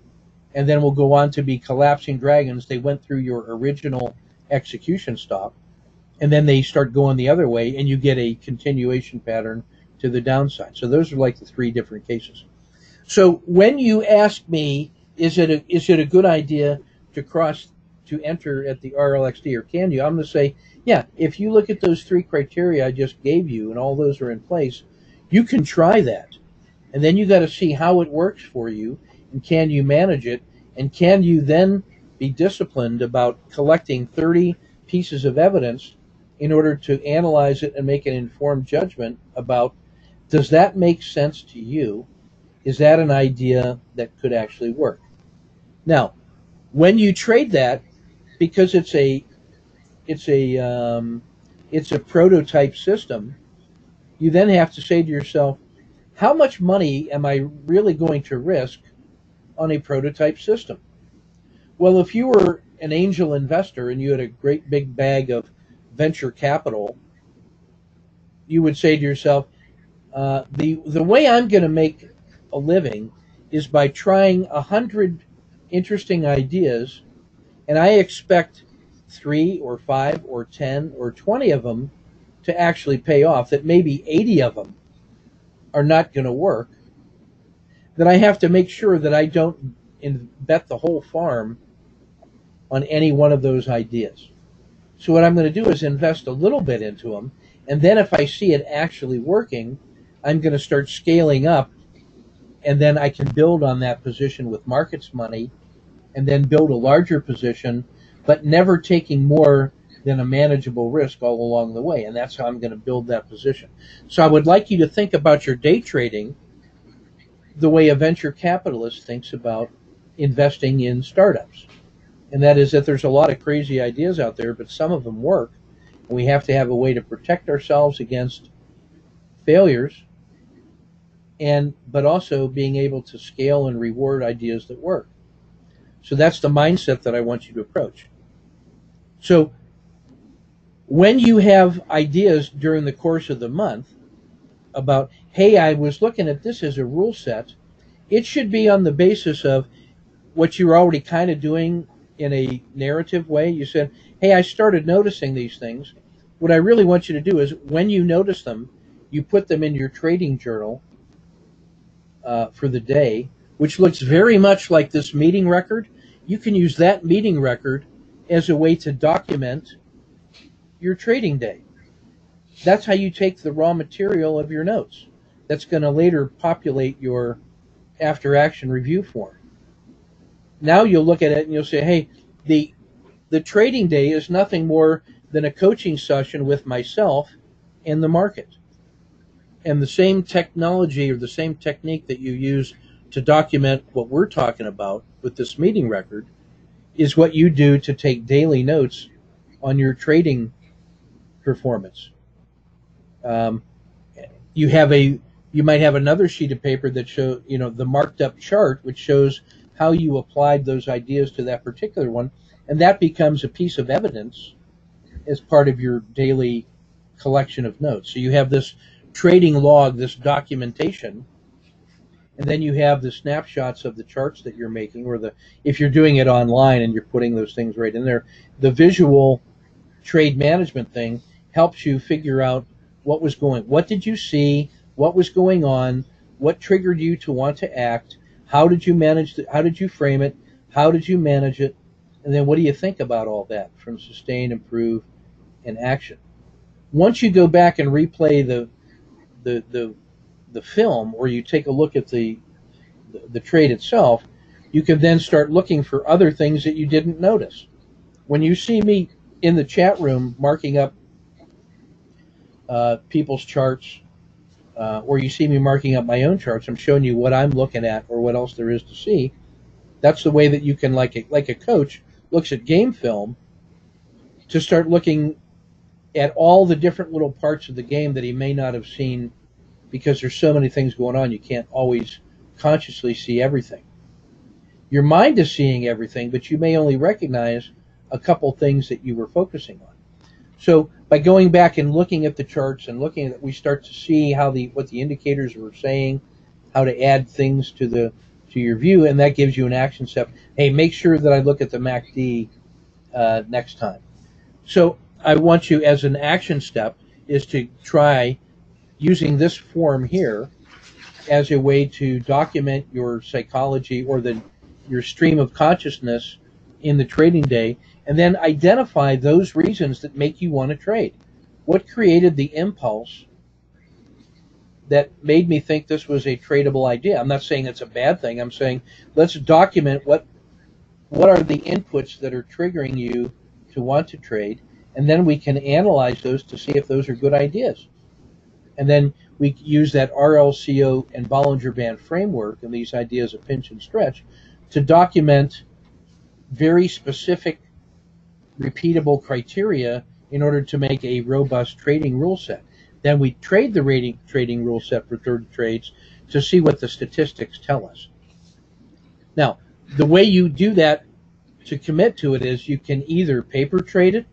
and then will go on to be collapsing dragons. They went through your original execution stop, and then they start going the other way, and you get a continuation pattern to the downside. So those are like the 3 different cases. So when you ask me, is it a good idea to enter at the RLXD, or can you? I'm going to say, yeah, if you look at those 3 criteria I just gave you and all those are in place, you can try that. And then you got to see how it works for you, and can you manage it, and can you then be disciplined about collecting 30 pieces of evidence in order to analyze it and make an informed judgment about, does that make sense to you? Is that an idea that could actually work? Now, when you trade that, because it's a prototype system, you then have to say to yourself, how much money am I really going to risk on a prototype system? Well, if you were an angel investor and you had a great big bag of venture capital, you would say to yourself, the way I'm going to make a living is by trying 100 interesting ideas, and I expect 3 or 5 or 10 or 20 of them to actually pay off, that maybe 80 of them are not going to work, then I have to make sure that I don't bet the whole farm on any one of those ideas. So what I'm going to do is invest a little bit into them, and then if I see it actually working, I'm going to start scaling up, and then I can build on that position with markets money, and then build a larger position, but never taking more than a manageable risk all along the way. And that's how I'm going to build that position. So I would like you to think about your day trading the way a venture capitalist thinks about investing in startups. And that is that there's a lot of crazy ideas out there, but some of them work. And we have to have a way to protect ourselves against failures, but also being able to scale and reward ideas that work. So that's the mindset that I want you to approach. So when you have ideas during the course of the month about, hey, I was looking at this as a rule set, it should be on the basis of what you're already kind of doing in a narrative way. You said, hey, I started noticing these things. What I really want you to do is, when you notice them, you put them in your trading journal for the day, which looks very much like this meeting record. You can use that meeting record as a way to document your trading day. That's how you take the raw material of your notes. That's going to later populate your after action review form. Now you'll look at it and you'll say, hey, the trading day is nothing more than a coaching session with myself and the market. And the same technology or the same technique that you use to document what we're talking about with this meeting record is what you do to take daily notes on your trading performance. You might have another sheet of paper that shows, the marked up chart, which shows how you applied those ideas to that particular one, and that becomes a piece of evidence as part of your daily collection of notes. So you have this trading log, this documentation, and then you have the snapshots of the charts that you're making, or if you're doing it online and you're putting those things right in there, the visual trade management thing helps you figure out what did you see, what was going on, what triggered you to want to act, how did you manage how did you frame it, how did you manage it, and then what do you think about all that from sustain, improve, and action. Once you go back and replay the film, or you take a look at the trade itself, you can then start looking for other things that you didn't notice. When you see me in the chat room marking up people's charts, or you see me marking up my own charts, I'm showing you what I'm looking at or what else there is to see. That's the way that you can, like a coach looks at game film, to start looking at all the different little parts of the game that he may not have seen, because there's so many things going on, you can't always consciously see everything. Your mind is seeing everything, but you may only recognize a couple things that you were focusing on. So by going back and looking at the charts and looking at it, we start to see what the indicators were saying, how to add things to your view, and that gives you an action step. Hey, make sure that I look at the MACD next time. So I want you, as an action step, is to try using this form here as a way to document your psychology, or your stream of consciousness in the trading day, and then identify those reasons that make you want to trade. What created the impulse that made me think this was a tradable idea. I'm not saying it's a bad thing. I'm saying let's document what are the inputs that are triggering you to want to trade, and then we can analyze those to see if those are good ideas. And then we use that RLCO and Bollinger Band framework and these ideas of pinch and stretch to document very specific, repeatable criteria in order to make a robust trading rule set. Then we trade the trading rule set for 30 trades to see what the statistics tell us. Now, the way you do that to commit to it is you can either paper trade it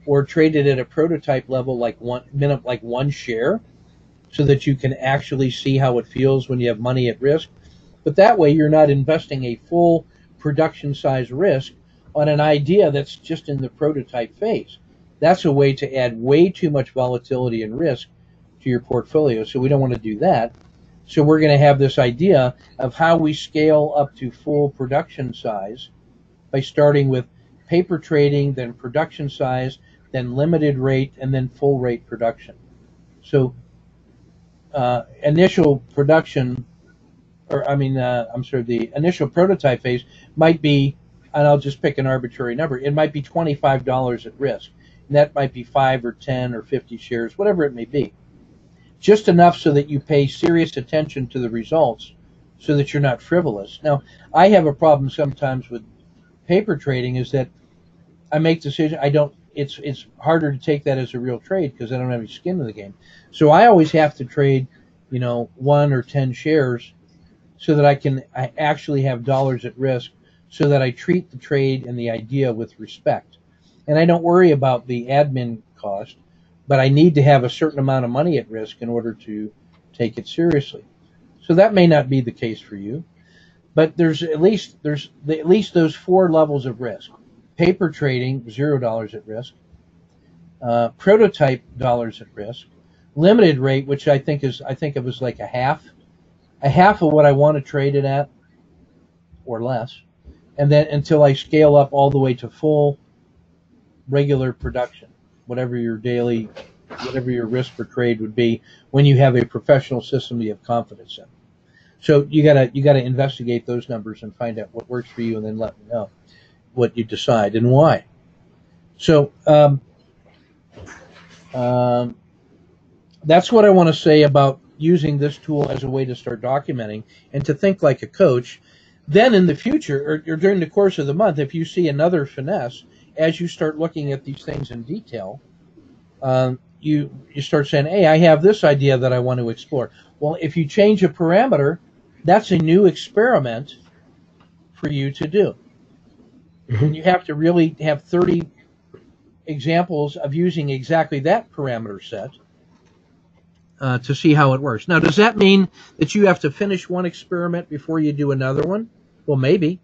or trade it at a prototype level, like one share, so that you can actually see how it feels when you have money at risk. But that way you're not investing a full production size risk on an idea that's just in the prototype phase. That's a way to add way too much volatility and risk to your portfolio. So we don't want to do that. So we're going to have this idea of how we scale up to full production size by starting with paper trading, then production size, then limited rate, and then full rate production. So initial production, the initial prototype phase might be, and I'll just pick an arbitrary number, it might be $25 at risk. And that might be 5 or 10 or 50 shares, whatever it may be. Just enough so that you pay serious attention to the results so that you're not frivolous. Now, I have a problem sometimes with paper trading is that I make decisions, it's harder to take that as a real trade because I don't have any skin in the game. So I always have to trade, 1 or 10 shares so that I actually have dollars at risk so that I treat the trade and the idea with respect. And I don't worry about the admin cost, but I need to have a certain amount of money at risk in order to take it seriously. So that may not be the case for you, but there's at least those 4 levels of risk. Paper trading, $0 at risk. Prototype dollars at risk. Limited rate, which I think of as like a half of what I want to trade it at, or less, and then until I scale up all the way to full regular production, whatever your risk per trade would be when you have a professional system you have confidence in. So you gotta investigate those numbers and find out what works for you, and then let me know what you decide and why. So that's what I want to say about using this tool as a way to start documenting and to think like a coach. Then in the future, or during the course of the month, if you see another finesse, as you start looking at these things in detail, you start saying, hey, I have this idea that I want to explore. Well, if you change a parameter, that's a new experiment for you to do. And you have to really have 30 examples of using exactly that parameter set to see how it works. Now, does that mean that you have to finish one experiment before you do another one? Well, maybe.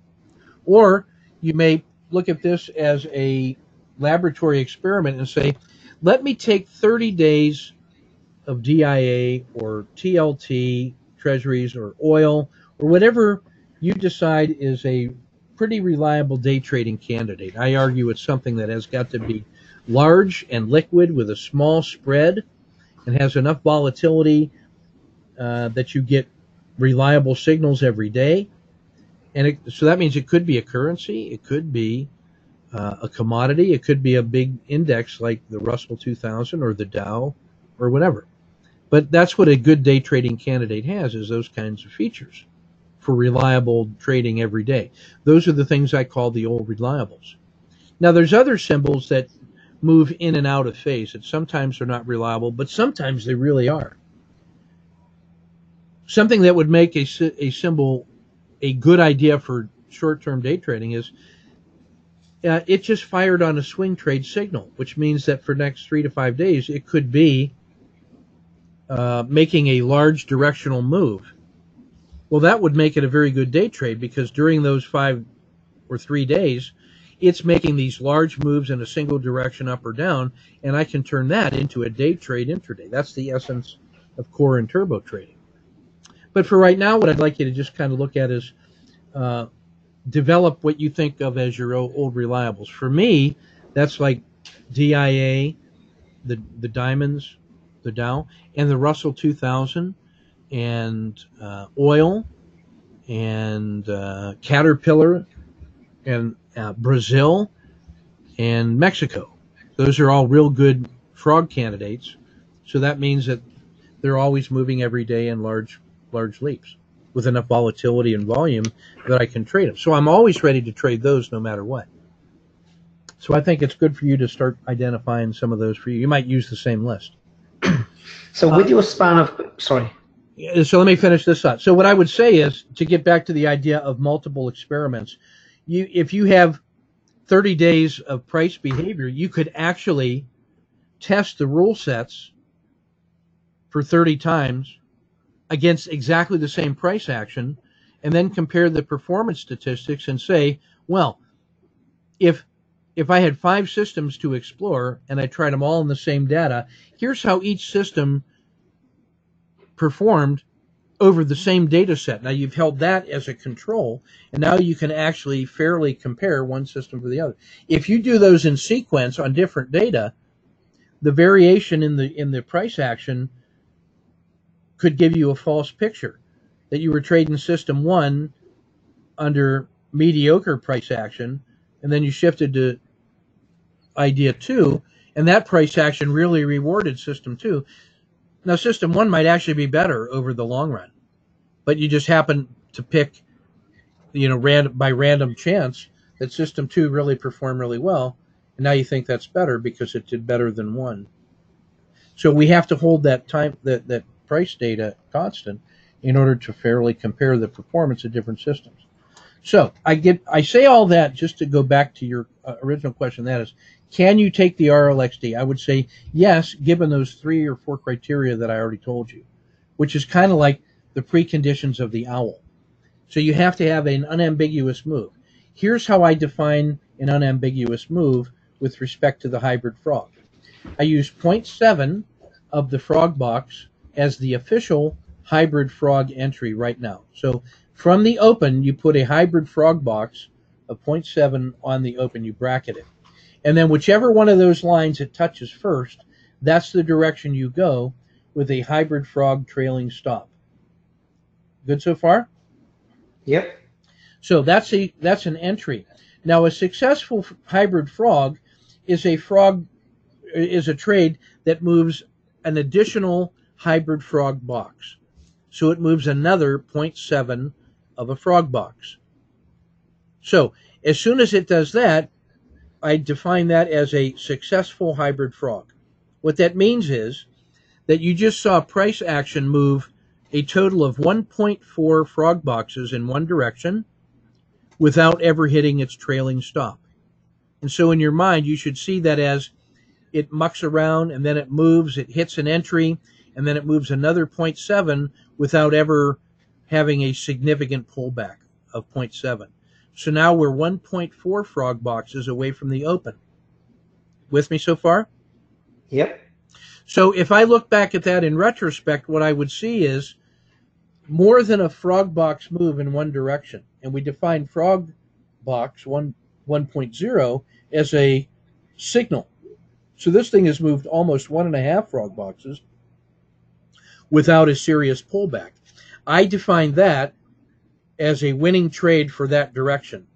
Or you may look at this as a laboratory experiment and say, let me take 30 days of DIA or TLT, treasuries, or oil, or whatever you decide is a pretty reliable day trading candidate. I argue it's something that has got to be large and liquid with a small spread and has enough volatility that you get reliable signals every day. And so that means it could be a currency, it could be a commodity, it could be a big index like the Russell 2000 or the Dow or whatever. But that's what a good day trading candidate has, is those kinds of features for reliable trading every day. Those are the things I call the old reliables. Now, there's other symbols that move in and out of phase that sometimes are not reliable, but sometimes they really are. Something that would make a symbol a good idea for short-term day trading is it just fired on a swing trade signal, which means that for next 3 to 5 days, it could be making a large directional move. Well, that would make it a very good day trade because during those 5 or 3 days, it's making these large moves in a single direction up or down, and I can turn that into a day trade intraday. That's the essence of core and turbo trading. But for right now, what I'd like you to just kind of look at is develop what you think of as your old reliables. For me, that's like DIA, the diamonds, the Dow, and the Russell 2000. and oil and Caterpillar and Brazil and Mexico. Those are all real good frog candidates. So that means that they're always moving every day in large leaps with enough volatility and volume that I can trade them. So I'm always ready to trade those no matter what. So I think it's good for you to start identifying some of those for you. You might use the same list. So with your span of, sorry. So let me finish this thought. So what I would say is, to get back to the idea of multiple experiments, if you have 30 days of price behavior, you could actually test the rule sets for 30 times against exactly the same price action, and then compare the performance statistics and say, well, if I had 5 systems to explore and I tried them all in the same data, here's how each system performed over the same data set. Now you've held that as a control, and now you can actually fairly compare one system to the other. If you do those in sequence on different data, the variation in the price action could give you a false picture that you were trading system 1 under mediocre price action, and then you shifted to idea 2, and that price action really rewarded system 2. Now system 1 might actually be better over the long run, but you just happen to pick, by random chance, that system 2 really performed really well, and now you think that's better because it did better than 1. So we have to hold that price data constant in order to fairly compare the performance of different systems. So I say all that just to go back to your original question. That is, can you take the RLXD? I would say yes, given those 3 or 4 criteria that I already told you, which is kind of like the preconditions of the owl. So you have to have an unambiguous move. Here's how I define an unambiguous move with respect to the hybrid frog. I use 0.7 of the frog box as the official hybrid frog entry right now. So from the open, you put a hybrid frog box of 0.7 on the open, you bracket it. And then whichever one of those lines it touches first, that's the direction you go with a hybrid frog trailing stop. Good so far? Yep. So that's an entry. Now a successful hybrid frog is a trade that moves an additional hybrid frog box. So it moves another 0.7 of a frog box. So as soon as it does that, I define that as a successful hybrid frog. What that means is that you just saw price action move a total of 1.4 frog boxes in one direction without ever hitting its trailing stop. And so in your mind, you should see that as it mucks around and then it moves, it hits an entry, and then it moves another 0.7 without ever having a significant pullback of 0.7. So now we're 1.4 frog boxes away from the open. With me so far? Yep. So if I look back at that in retrospect, what I would see is more than a frog box move in one direction. And we define frog box 1.0 as a signal. So this thing has moved almost 1.5 frog boxes without a serious pullback. I define that as a winning trade for that direction.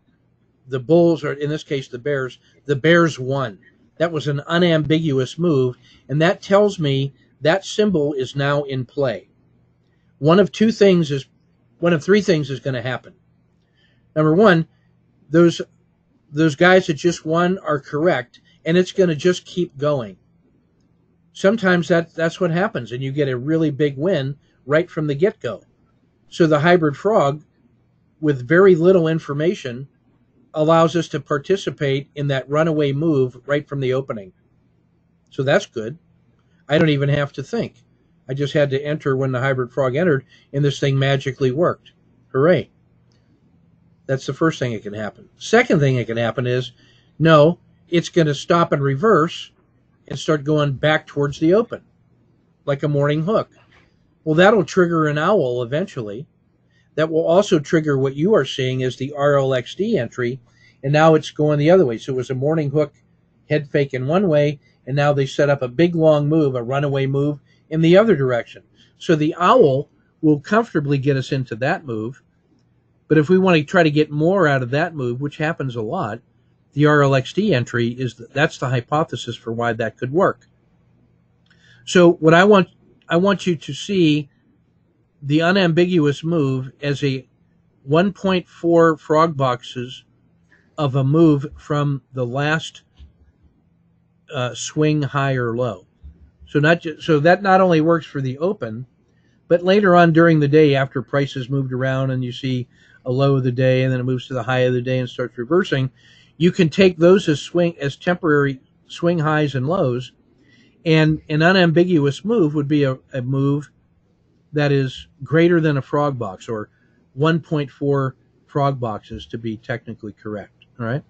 The bulls, or in this case the bears won. That was an unambiguous move, and that tells me that symbol is now in play. One of three things is going to happen. Number one, those guys that just won are correct, and it's going to just keep going. Sometimes that's what happens, and you get a really big win right from the get-go. So the hybrid frog, with very little information, allows us to participate in that runaway move right from the opening. So that's good. I don't even have to think. I just had to enter when the hybrid frog entered, and this thing magically worked. Hooray. That's the first thing that can happen. Second thing that can happen is, no, it's going to stop and reverse and start going back towards the open, like a morning hook. Well, that'll trigger an owl eventually. That will also trigger what you are seeing as the RLXD entry, and now it's going the other way. So it was a morning hook head fake in one way, and now they set up a big long move, a runaway move, in the other direction. So the owl will comfortably get us into that move. But if we want to try to get more out of that move, which happens a lot, the RLXD entry that's the hypothesis for why that could work. So what I want you to see the unambiguous move as a 1.4 frog boxes of a move from the last swing high or low. So that not only works for the open, but later on during the day after prices moved around and you see a low of the day and then it moves to the high of the day and starts reversing, you can take those as temporary swing highs and lows, and an unambiguous move would be a move that is greater than a frog box, or 1.4 frog boxes to be technically correct. All right.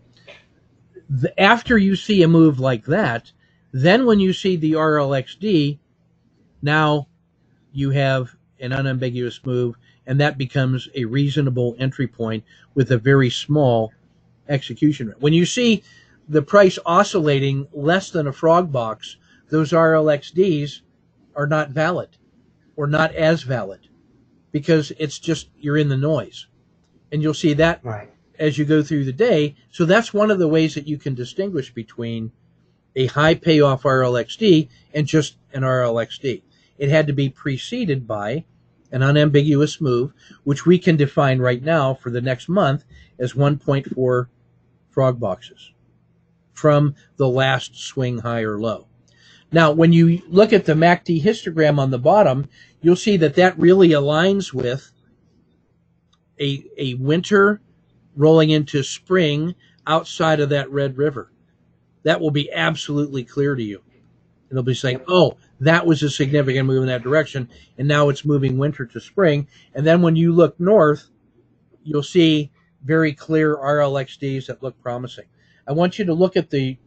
After you see a move like that, then when you see the RLXD, now you have an unambiguous move, and that becomes a reasonable entry point with a very small execution rate. When you see the price oscillating less than a frog box, those RLXDs are not valid, or not as valid, because it's just you're in the noise. And you'll see that Right. as you go through the day. So that's one of the ways that you can distinguish between a high payoff RLXD and just an RLXD. It had to be preceded by an unambiguous move, which we can define right now for the next month as 1.4 frog boxes from the last swing high or low. Now, when you look at the MACD histogram on the bottom, you'll see that really aligns with a winter rolling into spring outside of that red river. That will be absolutely clear to you. And they'll be saying, oh, that was a significant move in that direction, and now it's moving winter to spring. And then when you look north, you'll see very clear RLXDs that look promising. I want you to look at the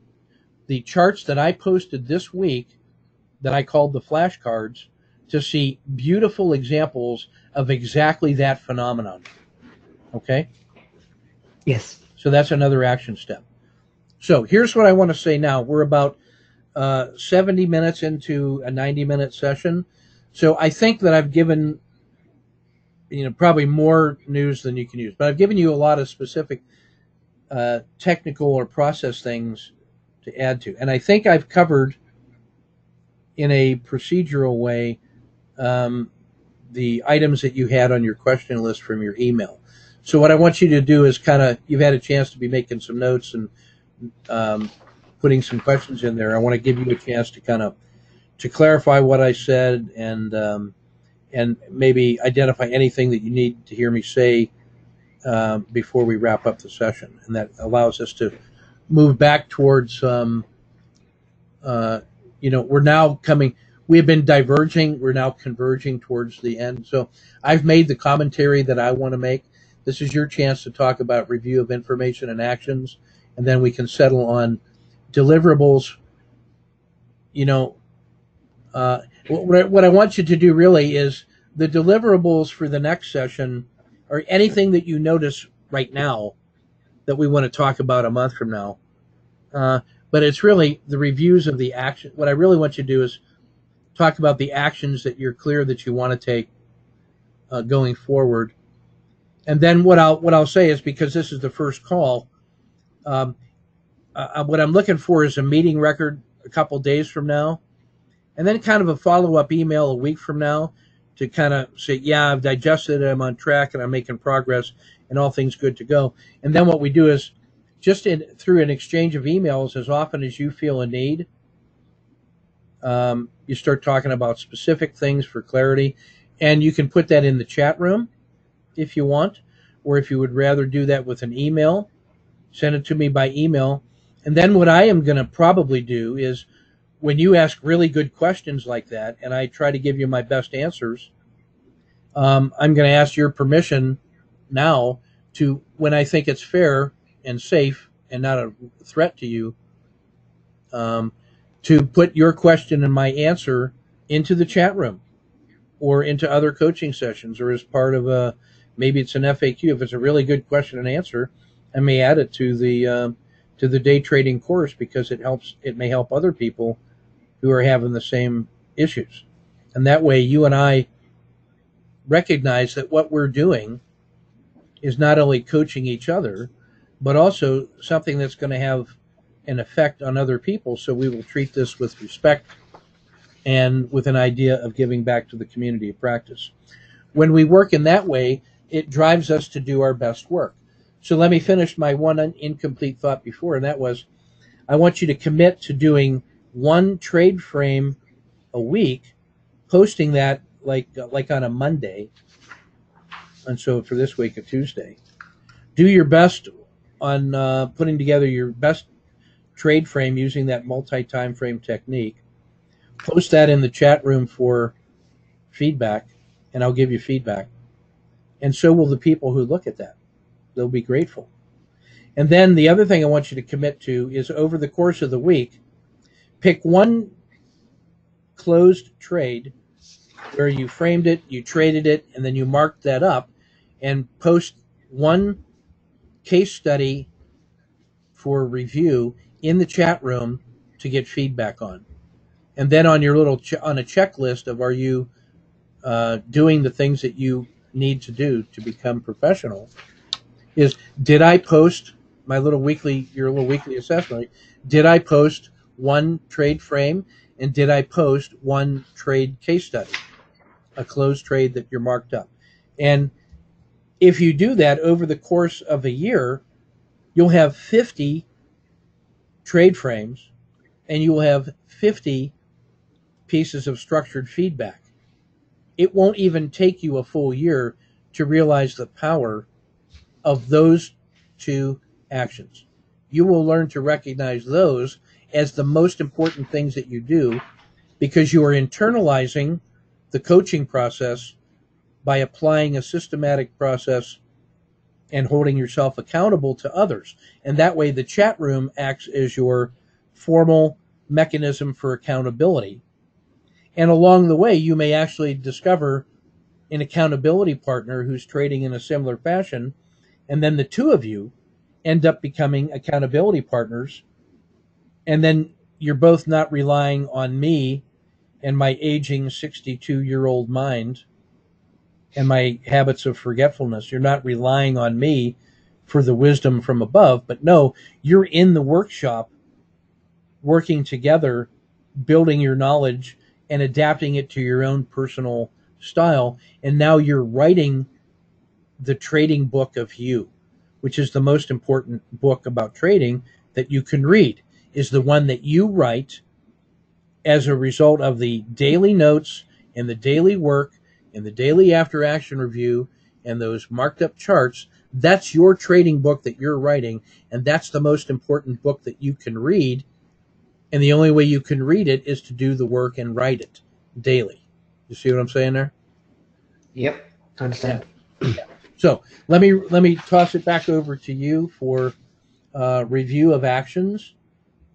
charts that I posted this week that I called the flashcards to see beautiful examples of exactly that phenomenon. Okay? Yes. So that's another action step. So here's what I want to say now. We're about 70 minutes into a 90-minute session. So I think that I've given, probably more news than you can use. But I've given you a lot of specific technical or process things to add to. And I think I've covered in a procedural way the items that you had on your question list from your email. So what I want you to do is you've had a chance to be making some notes and putting some questions in there. I want to give you a chance to clarify what I said and maybe identify anything that you need to hear me say before we wrap up the session. And that allows us to move back towards, we have been diverging. We're now converging towards the end. So I've made the commentary that I want to make. This is your chance to talk about review of information and actions, and then we can settle on deliverables. What I want you to do really is the deliverables for the next session or anything that you notice right now that we want to talk about a month from now. But it's really the reviews of the action. What I really want you to do is talk about the actions that you're clear that you want to take going forward. And then what I'll say is, because this is the first call, what I'm looking for is a meeting record a couple days from now, and then kind of a follow-up email a week from now to kind of say, yeah, I've digested it, I'm on track, and I'm making progress, and all things good to go. And then what we do is just through an exchange of emails, as often as you feel a need, you start talking about specific things for clarity, and you can put that in the chat room if you want, or if you would rather do that with an email, send it to me by email. And then what I am going to probably do is, when you ask really good questions like that, and I try to give you my best answers, I'm going to ask your permission now to, when I think it's fair and safe and not a threat to you, to put your question and my answer into the chat room or into other coaching sessions, or as part of maybe it's an FAQ. If it's a really good question and answer, I may add it to the day trading course, because it may help other people who are having the same issues. And that way you and I recognize that what we're doing is not only coaching each other, but also something that's going to have an effect on other people. So we will treat this with respect and with an idea of giving back to the community of practice. When we work in that way, it drives us to do our best work. So let me finish my one incomplete thought before, and that was, I want you to commit to doing one trade frame a week, posting that like on a Monday, and so for this week, a Tuesday. Do your best on putting together your best trade frame using that multi-time frame technique. Post that in the chat room for feedback, and I'll give you feedback. And so will the people who look at that. They'll be grateful. And then the other thing I want you to commit to is over the course of the week, pick one closed trade where you framed it, you traded it, and then you marked that up, and post one case study for review in the chat room to get feedback on. And then on your little on a checklist of, are you doing the things that you need to do to become professional, is, did I post my little weekly, your little weekly assessment? Did I post one trade frame, and did I post one trade case study, a closed trade that you're marked up? And if you do that over the course of a year, you'll have 50 trade frames, and you will have 50 pieces of structured feedback. It won't even take you a full year to realize the power of those two actions. You will learn to recognize those as the most important things that you do, because you are internalizing the coaching process by applying a systematic process and holding yourself accountable to others. And that way the chat room acts as your formal mechanism for accountability. And along the way, you may actually discover an accountability partner who's trading in a similar fashion, and then the two of you end up becoming accountability partners, and then you're both not relying on me and my aging 62-year-old mind and my habits of forgetfulness. You're not relying on me for the wisdom from above, but no, you're in the workshop working together, building your knowledge and adapting it to your own personal style. And now you're writing the trading book of you, which is the most important book about trading that you can read, is the one that you write as a result of the daily notes and the daily work and the daily after action review and those marked up charts. That's your trading book that you're writing, and that's the most important book that you can read. And the only way you can read it is to do the work and write it daily. You see what I'm saying there? Yep, I understand. Yeah. So let me toss it back over to you for review of actions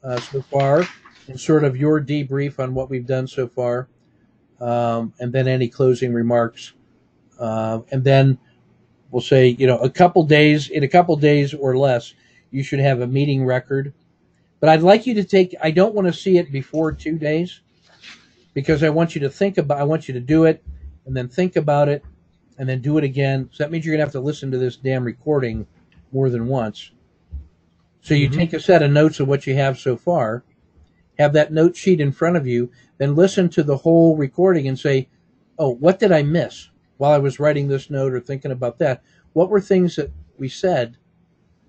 so far, and sort of your debrief on what we've done so far, and then any closing remarks, and then we'll say, in a couple days or less, you should have a meeting record. But I'd like you to I don't want to see it before 2 days, because I want you to do it and then think about it and then do it again. So that means you're going to have to listen to this damn recording more than once. So you take a set of notes of what you have so far, have that note sheet in front of you, then listen to the whole recording and say, oh, what did I miss while I was writing this note or thinking about that? What were things that we said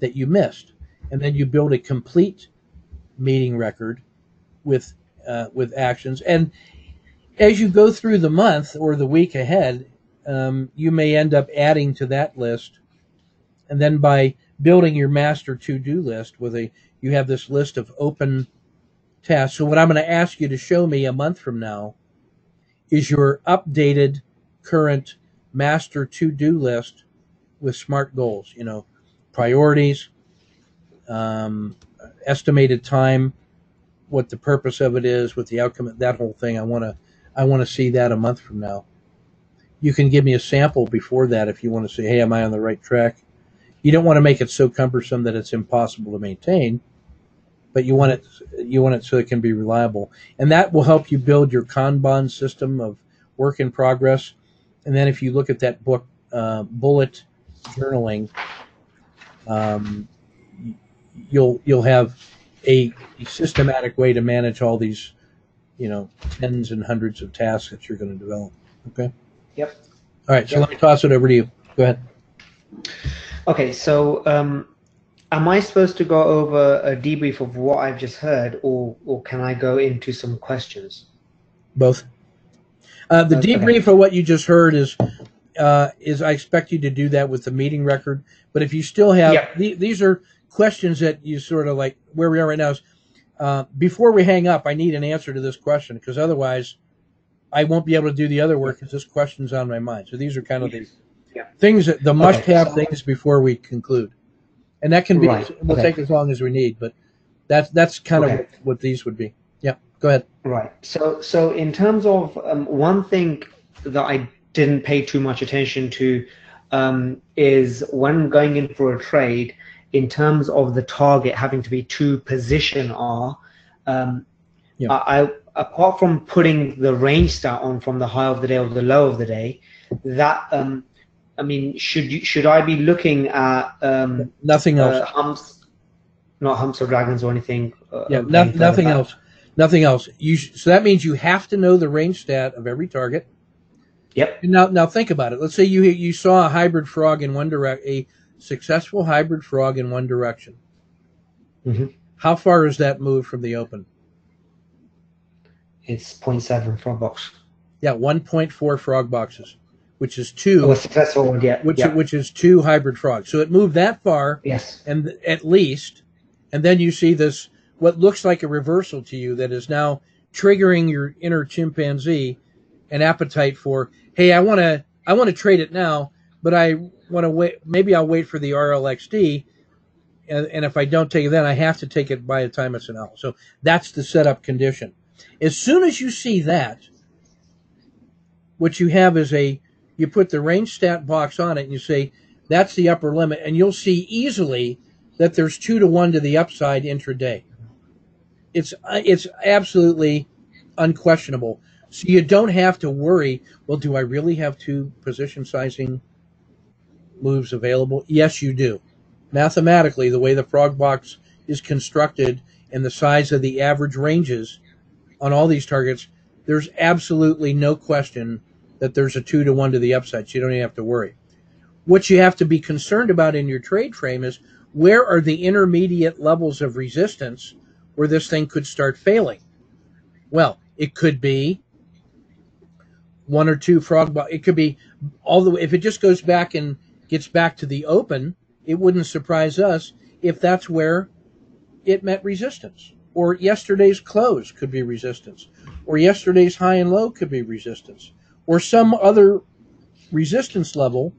that you missed? And then you build a complete meeting record with actions. And as you go through the month or the week ahead, you may end up adding to that list. And then by building your master to-do list you have this list of open tasks. So what I'm going to ask you to show me a month from now is your updated current master to-do list with SMART goals, priorities, estimated time, what the purpose of it is, what the outcome, that whole thing. I want to see that a month from now. You can give me a sample before that if you want to say, hey, am I on the right track? You don't want to make it so cumbersome that it's impossible to maintain, but you want it so it can be reliable. And that will help you build your Kanban system of work in progress And then if you look at that book, Bullet Journaling, um, you'll have a systematic way to manage all these, tens and hundreds of tasks that you're going to develop. Okay. Yep. All right. So Yep. let me toss it over to you. Go ahead. Okay, so am I supposed to go over a debrief of what I've just heard, or can I go into some questions? Both. The Okay. debrief of what you just heard is I expect you to do that with the meeting record. But if you still have, Yep. these are questions that you sort of like where we are right now is, before we hang up, I need an answer to this question, because otherwise I won't be able to do the other work because this question's on my mind. So these are kind of the Yeah. things, the Okay. must-have things before we conclude. And that can be, Right. we'll Okay. take as long as we need, but that's kind Okay. of what these would be. Yeah, go ahead. Right. So in terms of one thing that I didn't pay too much attention to is when going in for a trade, in terms of the target having to be to position R. Yeah. I apart from putting the range stat on from the high of the day or the low of the day, that I mean, should I be looking at Nothing else. humps, not humps or dragons or anything? Yeah, going further nothing back? else. Nothing else. So that means you have to know the range stat of every target. Yep. And now think about it. Let's say you saw a hybrid frog in one a successful hybrid frog in one direction. Mm-hmm. How far is that move from the open? It's 0.7 frog box. Yeah, 1.4 frog boxes, which is two. Oh, a successful one, yeah. Which is two hybrid frogs. So it moved that far. Yes. And at least, and then you see this, what looks like a reversal to you that is now triggering your inner chimpanzee an appetite for, hey, I want to trade it now, but I want to wait. Maybe I'll wait for the RLXD, and if I don't take it then, I have to take it by the time it's an L. So that's the setup condition. As soon as you see that, what you have is you put the range stat box on it and you say, that's the upper limit, and you'll see easily that there's 2-to-1 to the upside intraday. It's absolutely unquestionable. So you don't have to worry, well, do I really have two position sizing moves available? Yes, you do. Mathematically, the way the frog box is constructed and the size of the average ranges on all these targets, there's absolutely no question that there's a 2-to-1 to the upside, so you don't even have to worry. What you have to be concerned about in your trade frame is, where are the intermediate levels of resistance where this thing could start failing? Well, it could be one or two frog box. It could be all the way. If it just goes back and gets back to the open, it wouldn't surprise us if that's where it met resistance. Or yesterday's close could be resistance. Or yesterday's high and low could be resistance. Or some other resistance level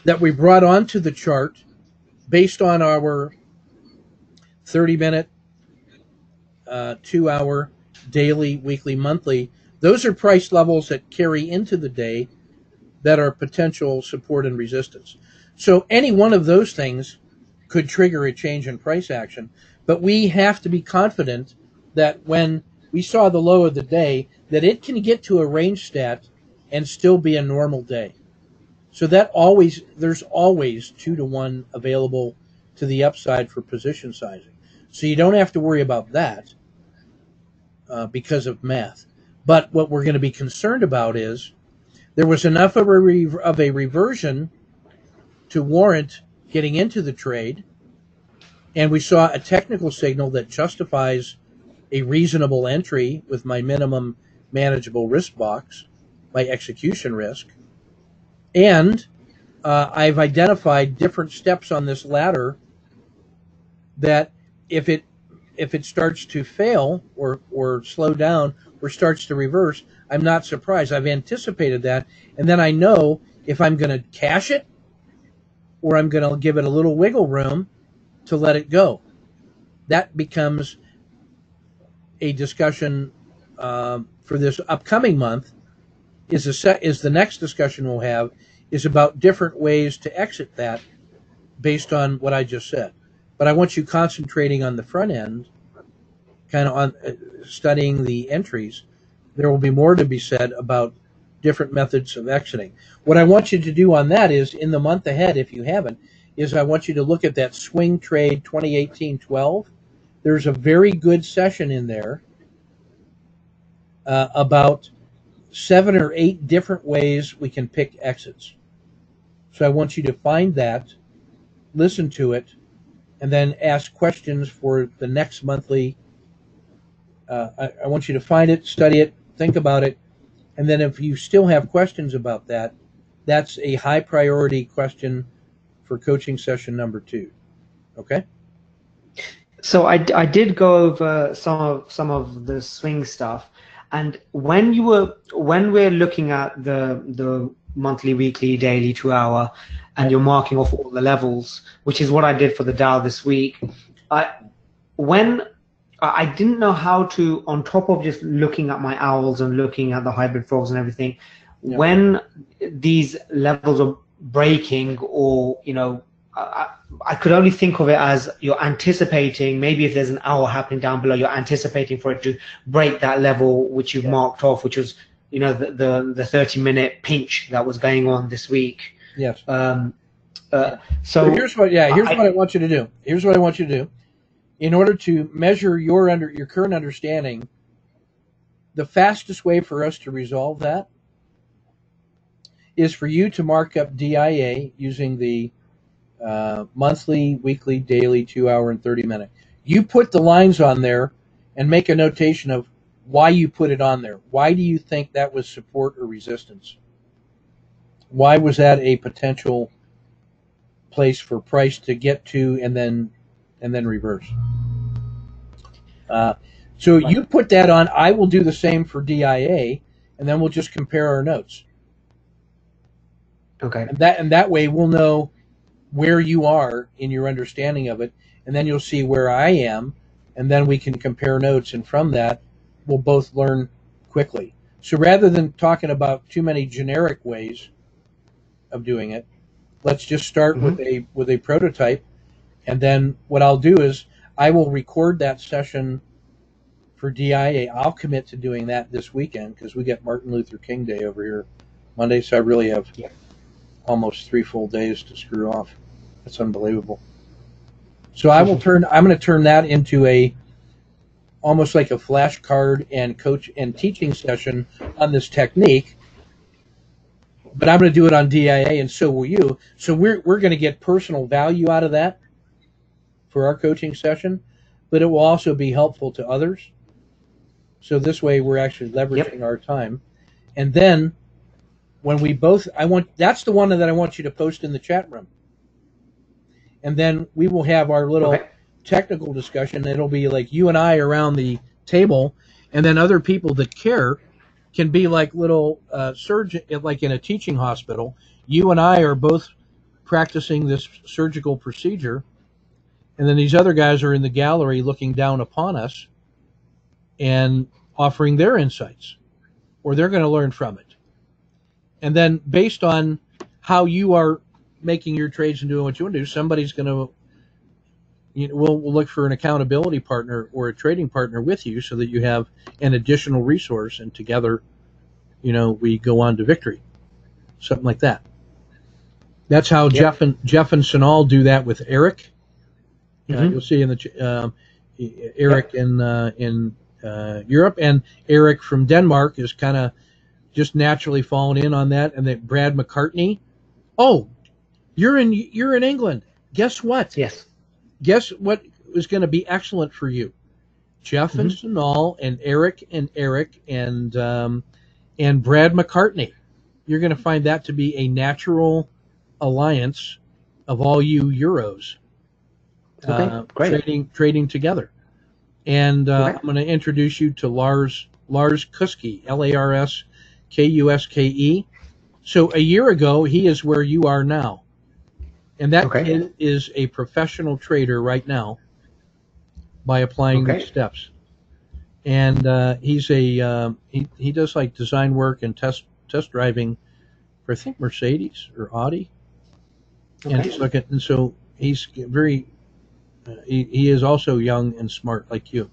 that we brought onto the chart based on our 30-minute, 2-hour, daily, weekly, monthly. Those are price levels that carry into the day that are potential support and resistance. So any one of those things could trigger a change in price action, but we have to be confident that when we saw the low of the day, that it can get to a range stat and still be a normal day. So that there's always 2-to-1 available to the upside for position sizing. So you don't have to worry about that because of math. But what we're going to be concerned about is, there was enough of a reversion to warrant getting into the trade, and we saw a technical signal that justifies a reasonable entry with my minimum manageable risk box, my execution risk. And I've identified different steps on this ladder that if it starts to fail or slow down or starts to reverse, I'm not surprised. I've anticipated that, and then I know if I'm going to cash it or I'm going to give it a little wiggle room to let it go. That becomes a discussion for this upcoming month. Is the next discussion we'll have is about different ways to exit that based on what I just said. But I want you concentrating on the front end, kind of on studying the entries. There will be more to be said about different methods of exiting. What I want you to do on that is, in the month ahead, if you haven't, is I want you to look at that Swing Trade 2018-12. There's a very good session in there about 7 or 8 different ways we can pick exits. So I want you to find that, listen to it, and then ask questions for the next monthly. I want you to find it, study it, think about it, and then if you still have questions about that, that's a high priority question for coaching session number 2. Okay? So I did go over some of the swing stuff, and when we're looking at the monthly, weekly, daily, 2 hour, and you're marking off all the levels, which is what I did for the Dow this week. When I didn't know how to, on top of just looking at my owls and looking at the hybrid frogs and everything, Yeah. when these levels are breaking, or I could only think of it as you're anticipating, maybe if there's an hour happening down below, you're anticipating for it to break that level which you've marked off, which was the 30-minute pinch that was going on this week. Yes. So here's what I want you to do. Here's what I want you to do. In order to measure your current understanding, the fastest way for us to resolve that is for you to mark up DIA using the monthly, weekly, daily, 2 hour, and 30-minute. You put the lines on there and make a notation of why you put it on there. Why do you think that was support or resistance? Why was that a potential place for price to get to and then reverse? So you put that on. I will do the same for DIA, and then we'll just compare our notes. Okay. And that way we'll know where you are in your understanding of it, and then you'll see where I am, and then we can compare notes, and from that we'll both learn quickly. So rather than talking about too many generic ways of doing it, let's just start with a prototype, and then what I'll do is I will record that session for DIA. I'll commit to doing that this weekend because we get Martin Luther King Day over here Monday, so I really have almost 3 full days to screw off. That's unbelievable. So I'm going to turn that into almost like a flashcard and coach and teaching session on this technique, but I'm going to do it on DIA, and so will you. So we're going to get personal value out of that for our coaching session, but it will also be helpful to others. So this way we're actually leveraging our time. And then when we both, that's the one that I want you to post in the chat room. And then we will have our little technical discussion. It'll be like you and I around the table, and then other people that care can be like little surgeon, like in a teaching hospital. You and I are both practicing this surgical procedure, and then these other guys are in the gallery looking down upon us and offering their insights, or they're going to learn from it. And then based on how you are making your trades and doing what you want to do, somebody's going to, we'll look for an accountability partner or a trading partner with you so that you have an additional resource, and together, we go on to victory. Something like that. That's how Jeff and Sanal do that with Eric. You'll see in the Eric in Europe, and Eric from Denmark is kind of just naturally fallen in on that. And then Brad McCartney. Oh, you're in England. Guess what? Yes. Guess what is going to be excellent for you? Jeff and Sanal and Eric and Brad McCartney. You're going to find that to be a natural alliance of all you Euros. Trading together. And I'm going to introduce you to Lars Kuske, LarsKuske. So a year ago, he is where you are now. And that kid is a professional trader right now by applying these steps. And he's he does like design work and test driving for, I think, Mercedes or Audi. And so he's very he is also young and smart like you.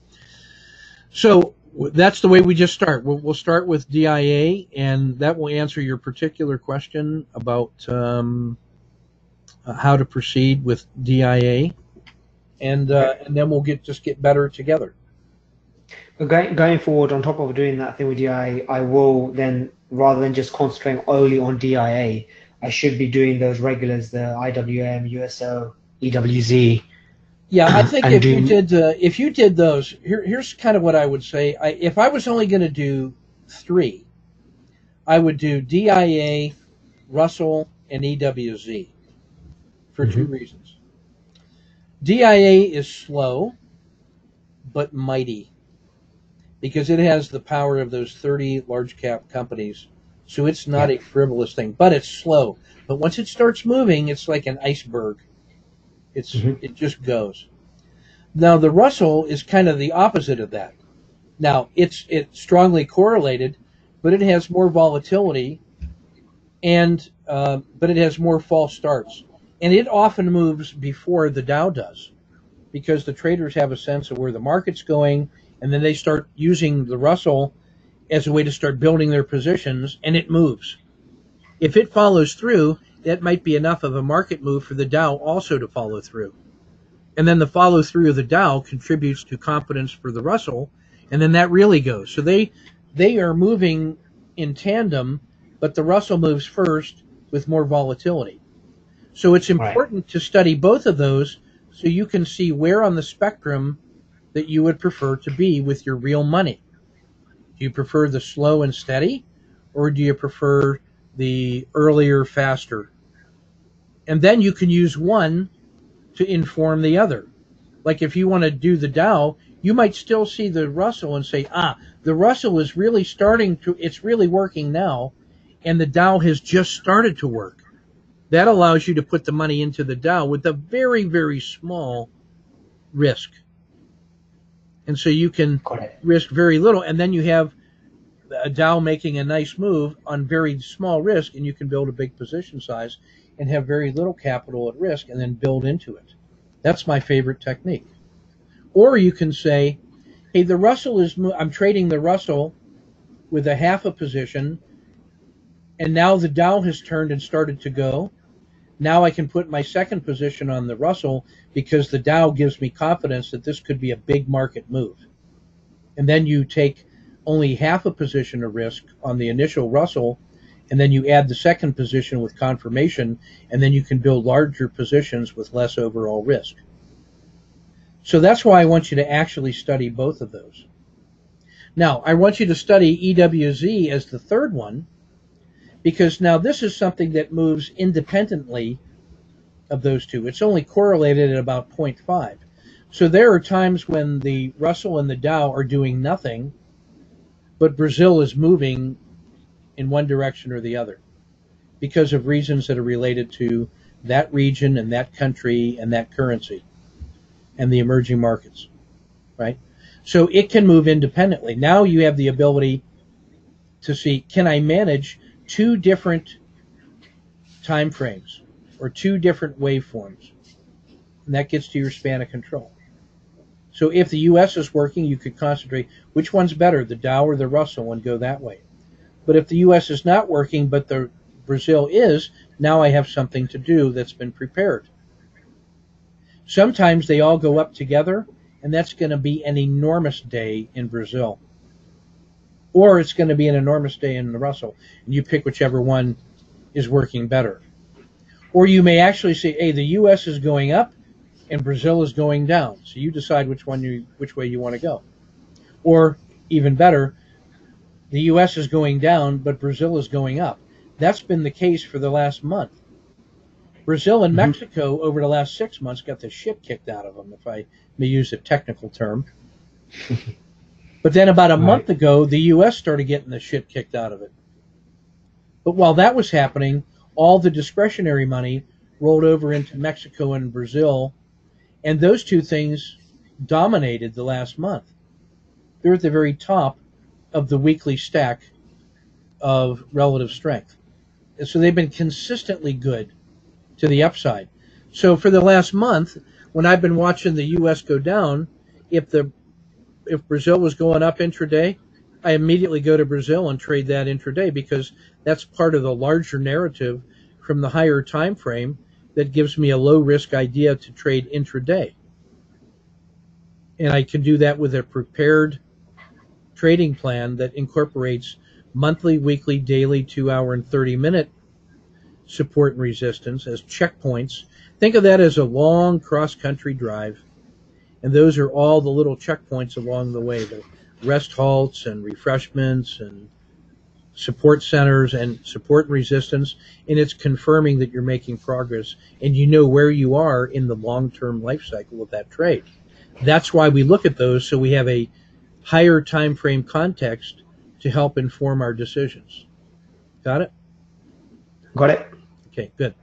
So That's the way we just start. We'll start with DIA, and that will answer your particular question about how to proceed with DIA, and then we'll just get better together. Going forward, on top of doing that thing with DIA, I will then, rather than just concentrating only on DIA, I should be doing those regulars, the IWM, USO, EWZ, Yeah, I think and doing. if you did those, here's kind of what I would say. If I was only going to do 3, I would do DIA, Russell, and EWZ for 2 Mhm. reasons. DIA is slow but mighty because it has the power of those 30 large cap companies. So it's not Yeah. a frivolous thing, but it's slow. But once it starts moving, it's like an iceberg. Mhm. It just goes. Now the Russell is kind of the opposite of that. Now it's strongly correlated, but it has more volatility and but it has more false starts, and it often moves before the Dow does because the traders have a sense of where the market's going, and then they start using the Russell as a way to start building their positions, and it moves. If it follows through, that might be enough of a market move for the Dow also to follow through. And then the follow through of the Dow contributes to confidence for the Russell, and then that really goes. So they are moving in tandem, but the Russell moves first with more volatility. So it's Right. important to study both of those so you can see where on the spectrum that you would prefer to be with your real money. Do you prefer the slow and steady, or do you prefer the earlier, faster? And then you can use one to inform the other. Like if you want to do the Dow, you might still see the Russell and say, the Russell is really it's really working now, and the Dow has just started to work. That allows you to put the money into the Dow with a very, very small risk. And so you can Got it. risk very little, and then you have a Dow making a nice move on very small risk, and you can build a big position size and have very little capital at risk and then build into it. That's my favorite technique. Or you can say, hey, I'm trading the Russell with a half a position, and now the Dow has turned and started to go. Now I can put my second position on the Russell because the Dow gives me confidence that this could be a big market move. And then you take only half a position of risk on the initial Russell, and then you add the second position with confirmation, and then you can build larger positions with less overall risk. So that's why I want you to actually study both of those. Now, I want you to study EWZ as the third one, because now this is something that moves independently of those two. It's only correlated at about 0.5. So there are times when the Russell and the Dow are doing nothing, but Brazil is moving in one direction or the other because of reasons that are related to that region and that country and that currency and the emerging markets, right? So it can move independently. Now you have the ability to see, can I manage 2 different time frames or 2 different waveforms? And that gets to your span of control. So if the US is working, you could concentrate which one's better, the Dow or the Russell, and go that way. But if the US is not working, but the Brazil is, now I have something to do that's been prepared. Sometimes they all go up together, and that's going to be an enormous day in Brazil. Or it's going to be an enormous day in the Russell, and you pick whichever one is working better. Or you may actually say, hey, the US is going up and Brazil is going down. So you decide which way you want to go. Or even better, the US is going down, but Brazil is going up. That's been the case for the last month. Brazil and Mhm. Mexico over the last 6 months got the shit kicked out of them, if I may use a technical term. But then about a Right. month ago, the US started getting the shit kicked out of it. But while that was happening, all the discretionary money rolled over into Mexico and Brazil, and those two things dominated the last month. They're at the very top of the weekly stack of relative strength. And so they've been consistently good to the upside. So for the last month, when I've been watching the US go down, if the if Brazil was going up intraday, I immediately go to Brazil and trade that intraday because that's part of the larger narrative from the higher time frame that gives me a low risk idea to trade intraday. And I can do that with a prepared trading plan that incorporates monthly, weekly, daily, 2 hour and 30-minute support and resistance as checkpoints. Think of that as a long cross-country drive, and those are all the little checkpoints along the way, the rest halts and refreshments and support centers and support and resistance, and it's confirming that you're making progress and you know where you are in the long-term life cycle of that trade. That's why we look at those, so we have a higher time frame context to help inform our decisions. Got it? Got it. Okay, good.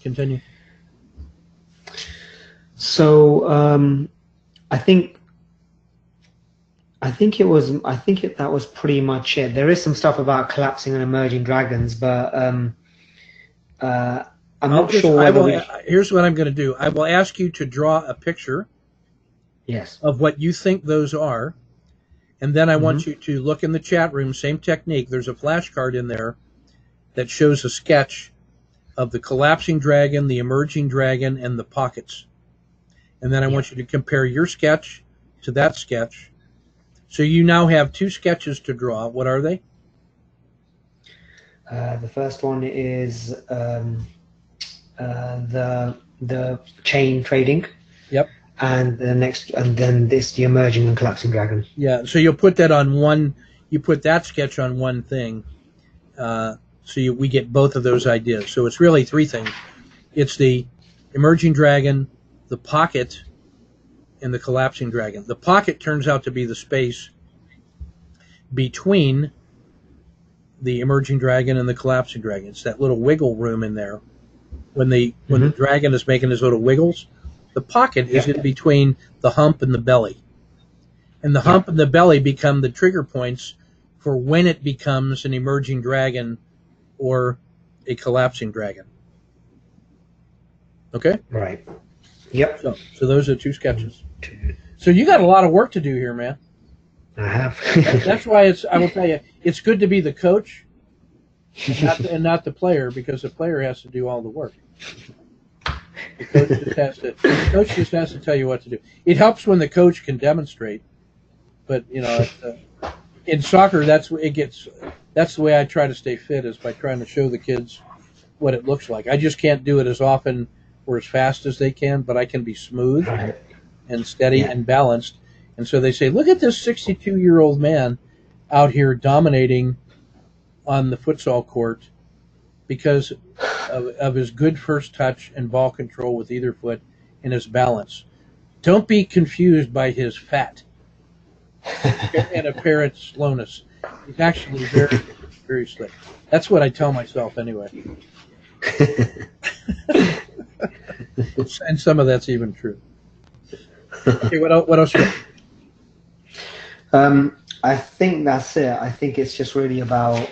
Continue. So I think that was pretty much it. There is some stuff about collapsing and emerging dragons, but I'm not sure whether here's what I'm going to do. I will ask you to draw a picture yes of what you think those are, and then I want you to look in the chat room, same technique. There's a flashcard in there that shows a sketch of the collapsing dragon, the emerging dragon, and the pockets. And then I want you to compare your sketch to that sketch. So you now have two sketches to draw. What are they? The first one is the chain trading. Yep. And the next, and then the emerging and collapsing dragon. Yeah. So you'll put that on one. You put that sketch on one thing. We get both of those ideas. So it's really three things. It's the emerging dragon, the pocket, and the collapsing dragon. The pocket turns out to be the space between the emerging dragon and the collapsing dragon. It's that little wiggle room in there. When the dragon is making his little wiggles, the pocket is in between the hump and the belly. And the hump and the belly become the trigger points for when it becomes an emerging dragon or a collapsing dragon. Okay? Right. Yep. So those are two sketches. So you got a lot of work to do here, man. I have. That's why I will tell you, it's good to be the coach and not the player, because the player has to do all the work. The coach just has to tell you what to do. It helps when the coach can demonstrate, but in soccer, that's the way I try to stay fit, is by trying to show the kids what it looks like. I just can't do it as often or as fast as they can, but I can be smooth and steady and balanced. And so they say, look at this 62-year-old man out here dominating on the futsal court because of his good first touch and ball control with either foot and his balance. Don't be confused by his fat and apparent slowness. He's actually very, very slick. That's what I tell myself anyway. And some of that's even true. Okay, what else you got? I think that's it. I think it's just really about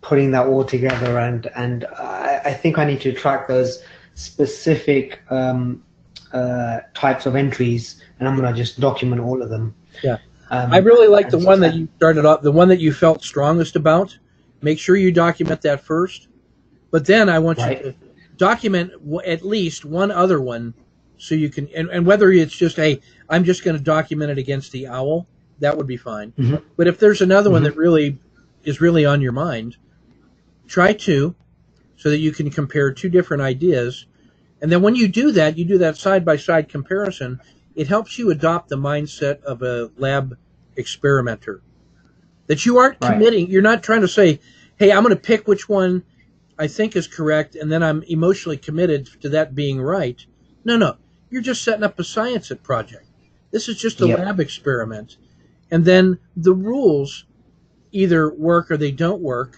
putting that all together, and I think I need to track those specific types of entries, and I'm going to just document all of them. Yeah. I really like the one that you started off, the one that you felt strongest about. Make sure you document that first, but then I want you to document at least one other one, so you can, and whether it's just, hey, I'm just going to document it against the owl, that would be fine. But if there's another one that really is really on your mind, try two, so that you can compare two different ideas. And then when you do that side-by-side comparison, it helps you adopt the mindset of a lab experimenter. That you aren't committing, you're not trying to say, hey, I'm going to pick which one I think is correct, and then I'm emotionally committed to that being right. No. You're just setting up a science project. This is just a lab experiment. And then the rules either work or they don't work,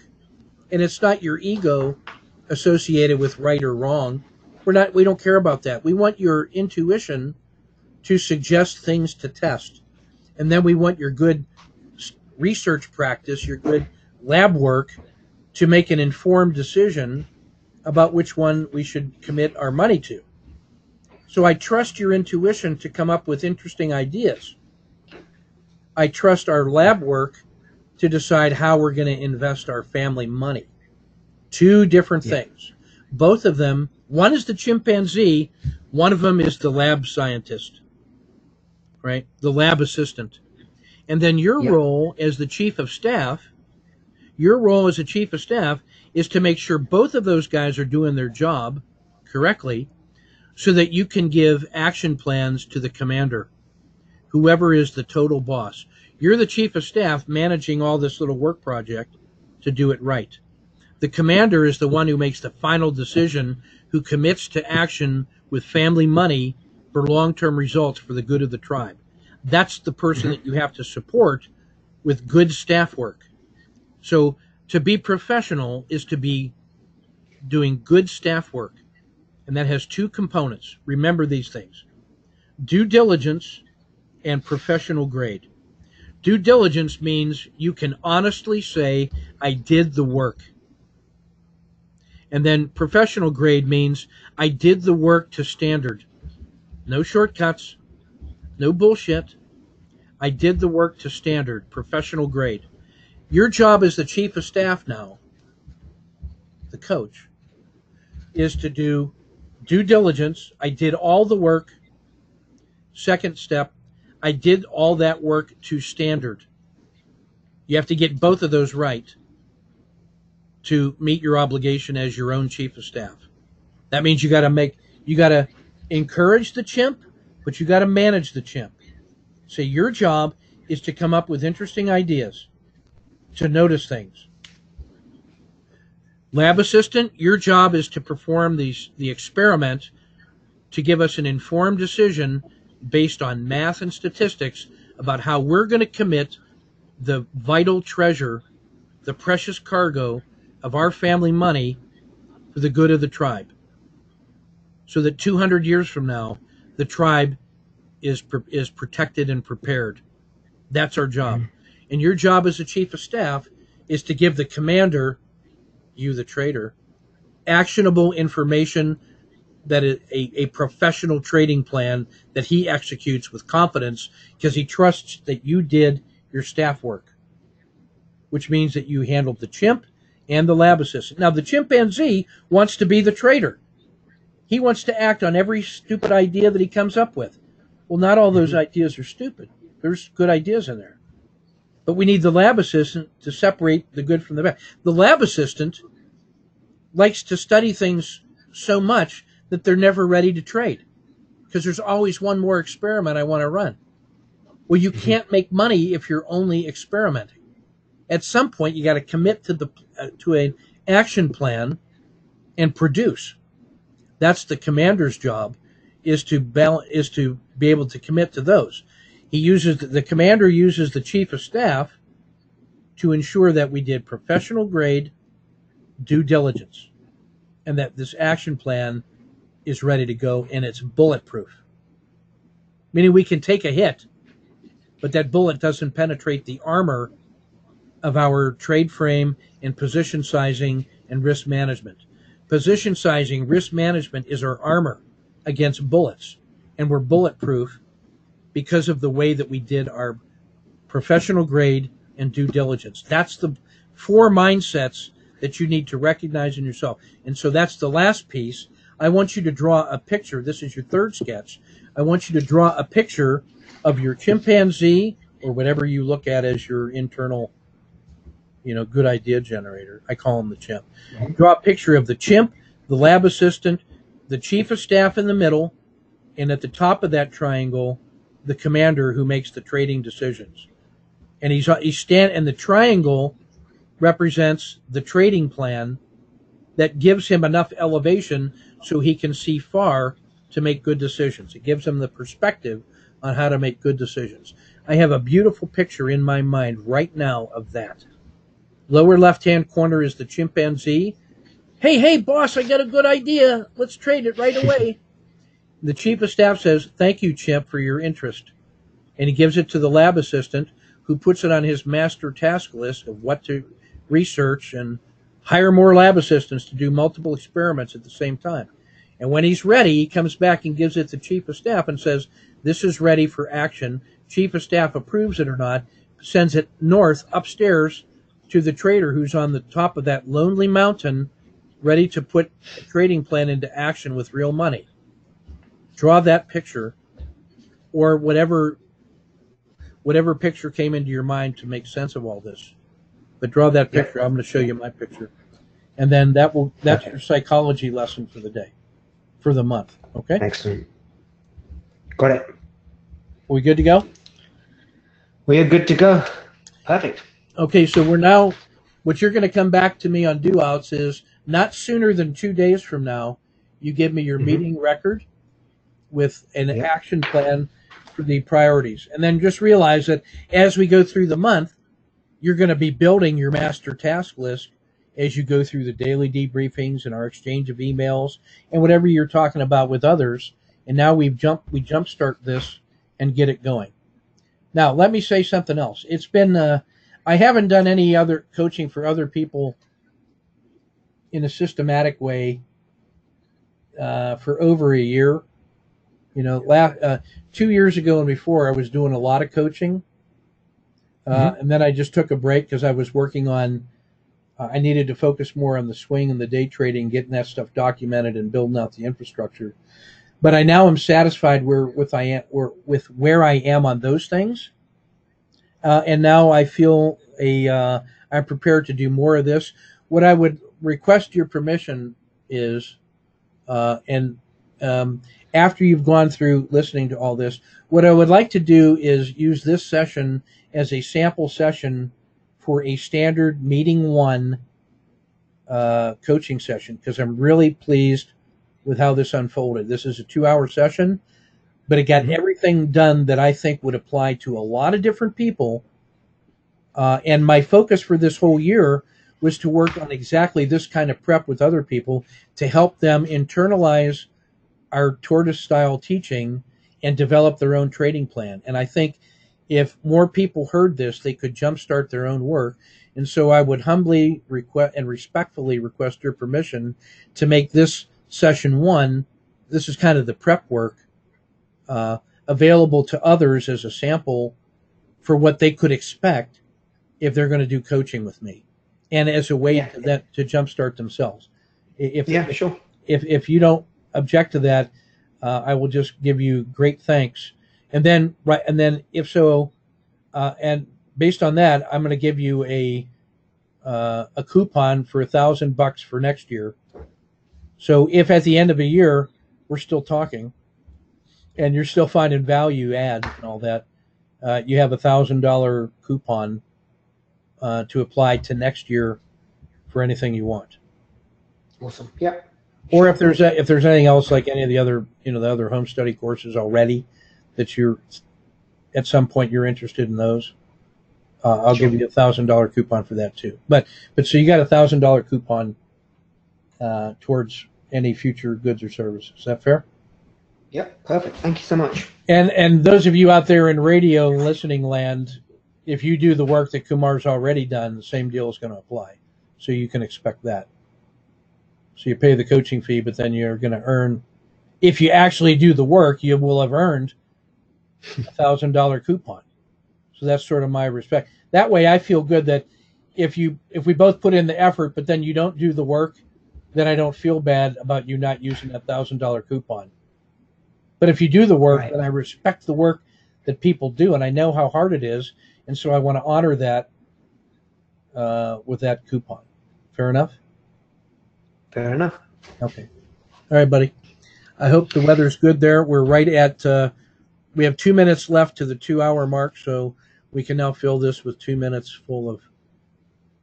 and it's not your ego associated with right or wrong. We don't care about that. We want your intuition to suggest things to test. And then we want your good research practice, your good lab work, to make an informed decision about which one we should commit our money to. So I trust your intuition to come up with interesting ideas. I trust our lab work to decide how we're going to invest our family money. Two different things. Both of them, one is the chimpanzee, one of them is the lab scientist, right? The lab assistant. And then your role as the chief of staff, is to make sure both of those guys are doing their job correctly so that you can give action plans to the commander, whoever is the total boss. You're the chief of staff managing all this little work project to do it right. The commander is the one who makes the final decision, who commits to action with family money for long-term results for the good of the tribe. That's the person that you have to support with good staff work. So to be professional is to be doing good staff work. And that has two components. Remember these things: due diligence and professional grade. Due diligence means you can honestly say, I did the work. And then professional grade means I did the work to standard. No shortcuts, no bullshit. I did the work to standard, professional grade. Your job as the chief of staff now, the coach, is to do due diligence. I did all the work. Second step, I did all that work to standard. You have to get both of those right to meet your obligation as your own chief of staff. That means you got to encourage the chimp, but you got to manage the chimp. So your job is to come up with interesting ideas, to notice things. Lab assistant, your job is to perform the experiment to give us an informed decision based on math and statistics about how we're going to commit the vital treasure, the precious cargo of our family money for the good of the tribe. So that 200 years from now, the tribe is protected and prepared. That's our job. And your job as a chief of staff is to give the commander, you the trader, actionable information, that is a professional trading plan that he executes with confidence because he trusts that you did your staff work, which means that you handled the chimp and the lab assistant. Now, the chimpanzee wants to be the trader. He wants to act on every stupid idea that he comes up with. Well, not all those ideas are stupid. There's good ideas in there. But we need the lab assistant to separate the good from the bad. The lab assistant likes to study things so much that they're never ready to trade because there's always one more experiment I want to run. Well, you can't make money if you're only experimenting. At some point, you got to commit to an action plan and produce. That's the commander's job, is to be able to commit to those. The commander uses the chief of staff to ensure that we did professional grade due diligence and that this action plan is ready to go and it's bulletproof. Meaning we can take a hit, but that bullet doesn't penetrate the armor of our trade frame and position sizing and risk management. Position sizing, risk management is our armor against bullets, and we're bulletproof because of the way that we did our professional grade and due diligence. That's the 4 mindsets that you need to recognize in yourself. And so that's the last piece. I want you to draw a picture. This is your third sketch. I want you to draw a picture of your chimpanzee or whatever you look at as your internal, good idea generator. I call him the chimp. Draw a picture of the chimp, the lab assistant, the chief of staff in the middle, and at the top of that triangle, the commander who makes the trading decisions. And and the triangle represents the trading plan that gives him enough elevation so he can see far to make good decisions. It gives him the perspective on how to make good decisions. I have a beautiful picture in my mind right now of that. Lower left-hand corner is the chimpanzee. Hey, boss, I got a good idea. Let's trade it right away. The chief of staff says, thank you, chimp, for your interest. And he gives it to the lab assistant, who puts it on his master task list of what to research and hire more lab assistants to do multiple experiments at the same time. And when he's ready, he comes back and gives it to Chief of Staff and says, this is ready for action. Chief of Staff approves it or not, sends it north upstairs to the trader who's on the top of that lonely mountain, ready to put a trading plan into action with real money. Draw that picture, or whatever picture came into your mind to make sense of all this. But draw that picture. I'm going to show you my picture. And then that's your psychology lesson for the day, for the month. Okay? Excellent. Got it. Are we good to go? We are good to go. Perfect. Okay, so what you're going to come back to me on do outs is not sooner than 2 days from now, you give me your meeting record with an action plan for the priorities. And then just realize that as we go through the month, you're going to be building your master task list as you go through the daily debriefings and our exchange of emails and whatever you're talking about with others. And now we jumpstart this and get it going. Now, let me say something else. It's been, I haven't done any other coaching for other people in a systematic way for over a year. 2 years ago and before, I was doing a lot of coaching. And then I just took a break because I was working on, I needed to focus more on the swing and the day trading, getting that stuff documented and building out the infrastructure. But I now am satisfied with where I am on those things. And now I feel I'm prepared to do more of this. What I would request your permission is, after you've gone through listening to all this, what I would like to do is use this session as a sample session for a standard meeting 1 coaching session, because I'm really pleased with how this unfolded. This is a 2-hour session, but it got everything done that I think would apply to a lot of different people. And my focus for this whole year was to work on exactly this kind of prep with other people to help them internalize our tortoise style teaching and develop their own trading plan. And I think if more people heard this, they could jumpstart their own work. And so I would humbly request and respectfully request your permission to make this session 1, this is kind of the prep work, available to others as a sample for what they could expect if they're going to do coaching with me, and as a way to jumpstart themselves. If you don't object to that, I will just give you great thanks. And then if so, and based on that, I'm going to give you a coupon for $1,000 for next year. So if at the end of a year we're still talking, and you're still finding value add and all that, you have $1,000 coupon to apply to next year for anything you want. Awesome. Yeah. Or if there's anything else, like any of the other the other home study courses already that you're at some point you're interested in those, I'll give you $1,000 coupon for that too. But so you got $1,000 coupon towards any future goods or services. Is that fair? Yep. Perfect. Thank you so much. And those of you out there in radio listening land, if you do the work that Kumar's already done, the same deal is going to apply. So you can expect that. So you pay the coaching fee, but then you're going to earn, if you actually do the work, you will have earned $1,000 coupon. So that's sort of my respect. That way I feel good that if we both put in the effort, but then you don't do the work, then I don't feel bad about you not using that $1,000 coupon. But if you do the work, then I respect the work that people do, and I know how hard it is, and so I want to honor that with that coupon. Fair enough? Fair enough. Okay. All right, buddy. I hope the weather's good there. We're right at, we have 2 minutes left to the 2-hour mark, so we can now fill this with 2 minutes full of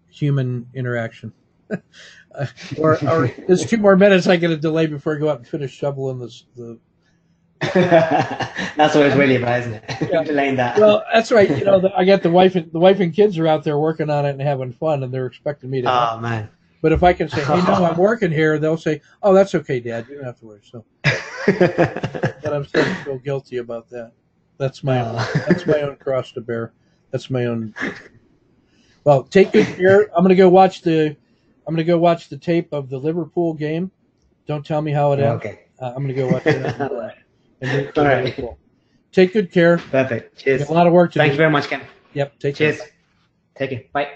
human interaction. or there's 2 more minutes I get a delay before I go out and finish shoveling the That's what it's really about, isn't it? Yeah. Delaying that. Well, that's right. I got the wife and kids are out there working on it and having fun, and they're expecting me to help. Oh man. But if I can say, hey, no, I'm working here, they'll say, oh, that's okay, Dad. You don't have to worry. So, but I'm starting to feel guilty about that. That's my own cross to bear. That's my own. Well, take good care. I'm gonna go watch the tape of the Liverpool game, Don't tell me how it ends. Okay. I'm going to go watch it. All right. And All right. take good care. Perfect. You Cheers. got a lot of work to do. Thank you very much, Ken. Yep. Take care. Cheers. Take it. Bye.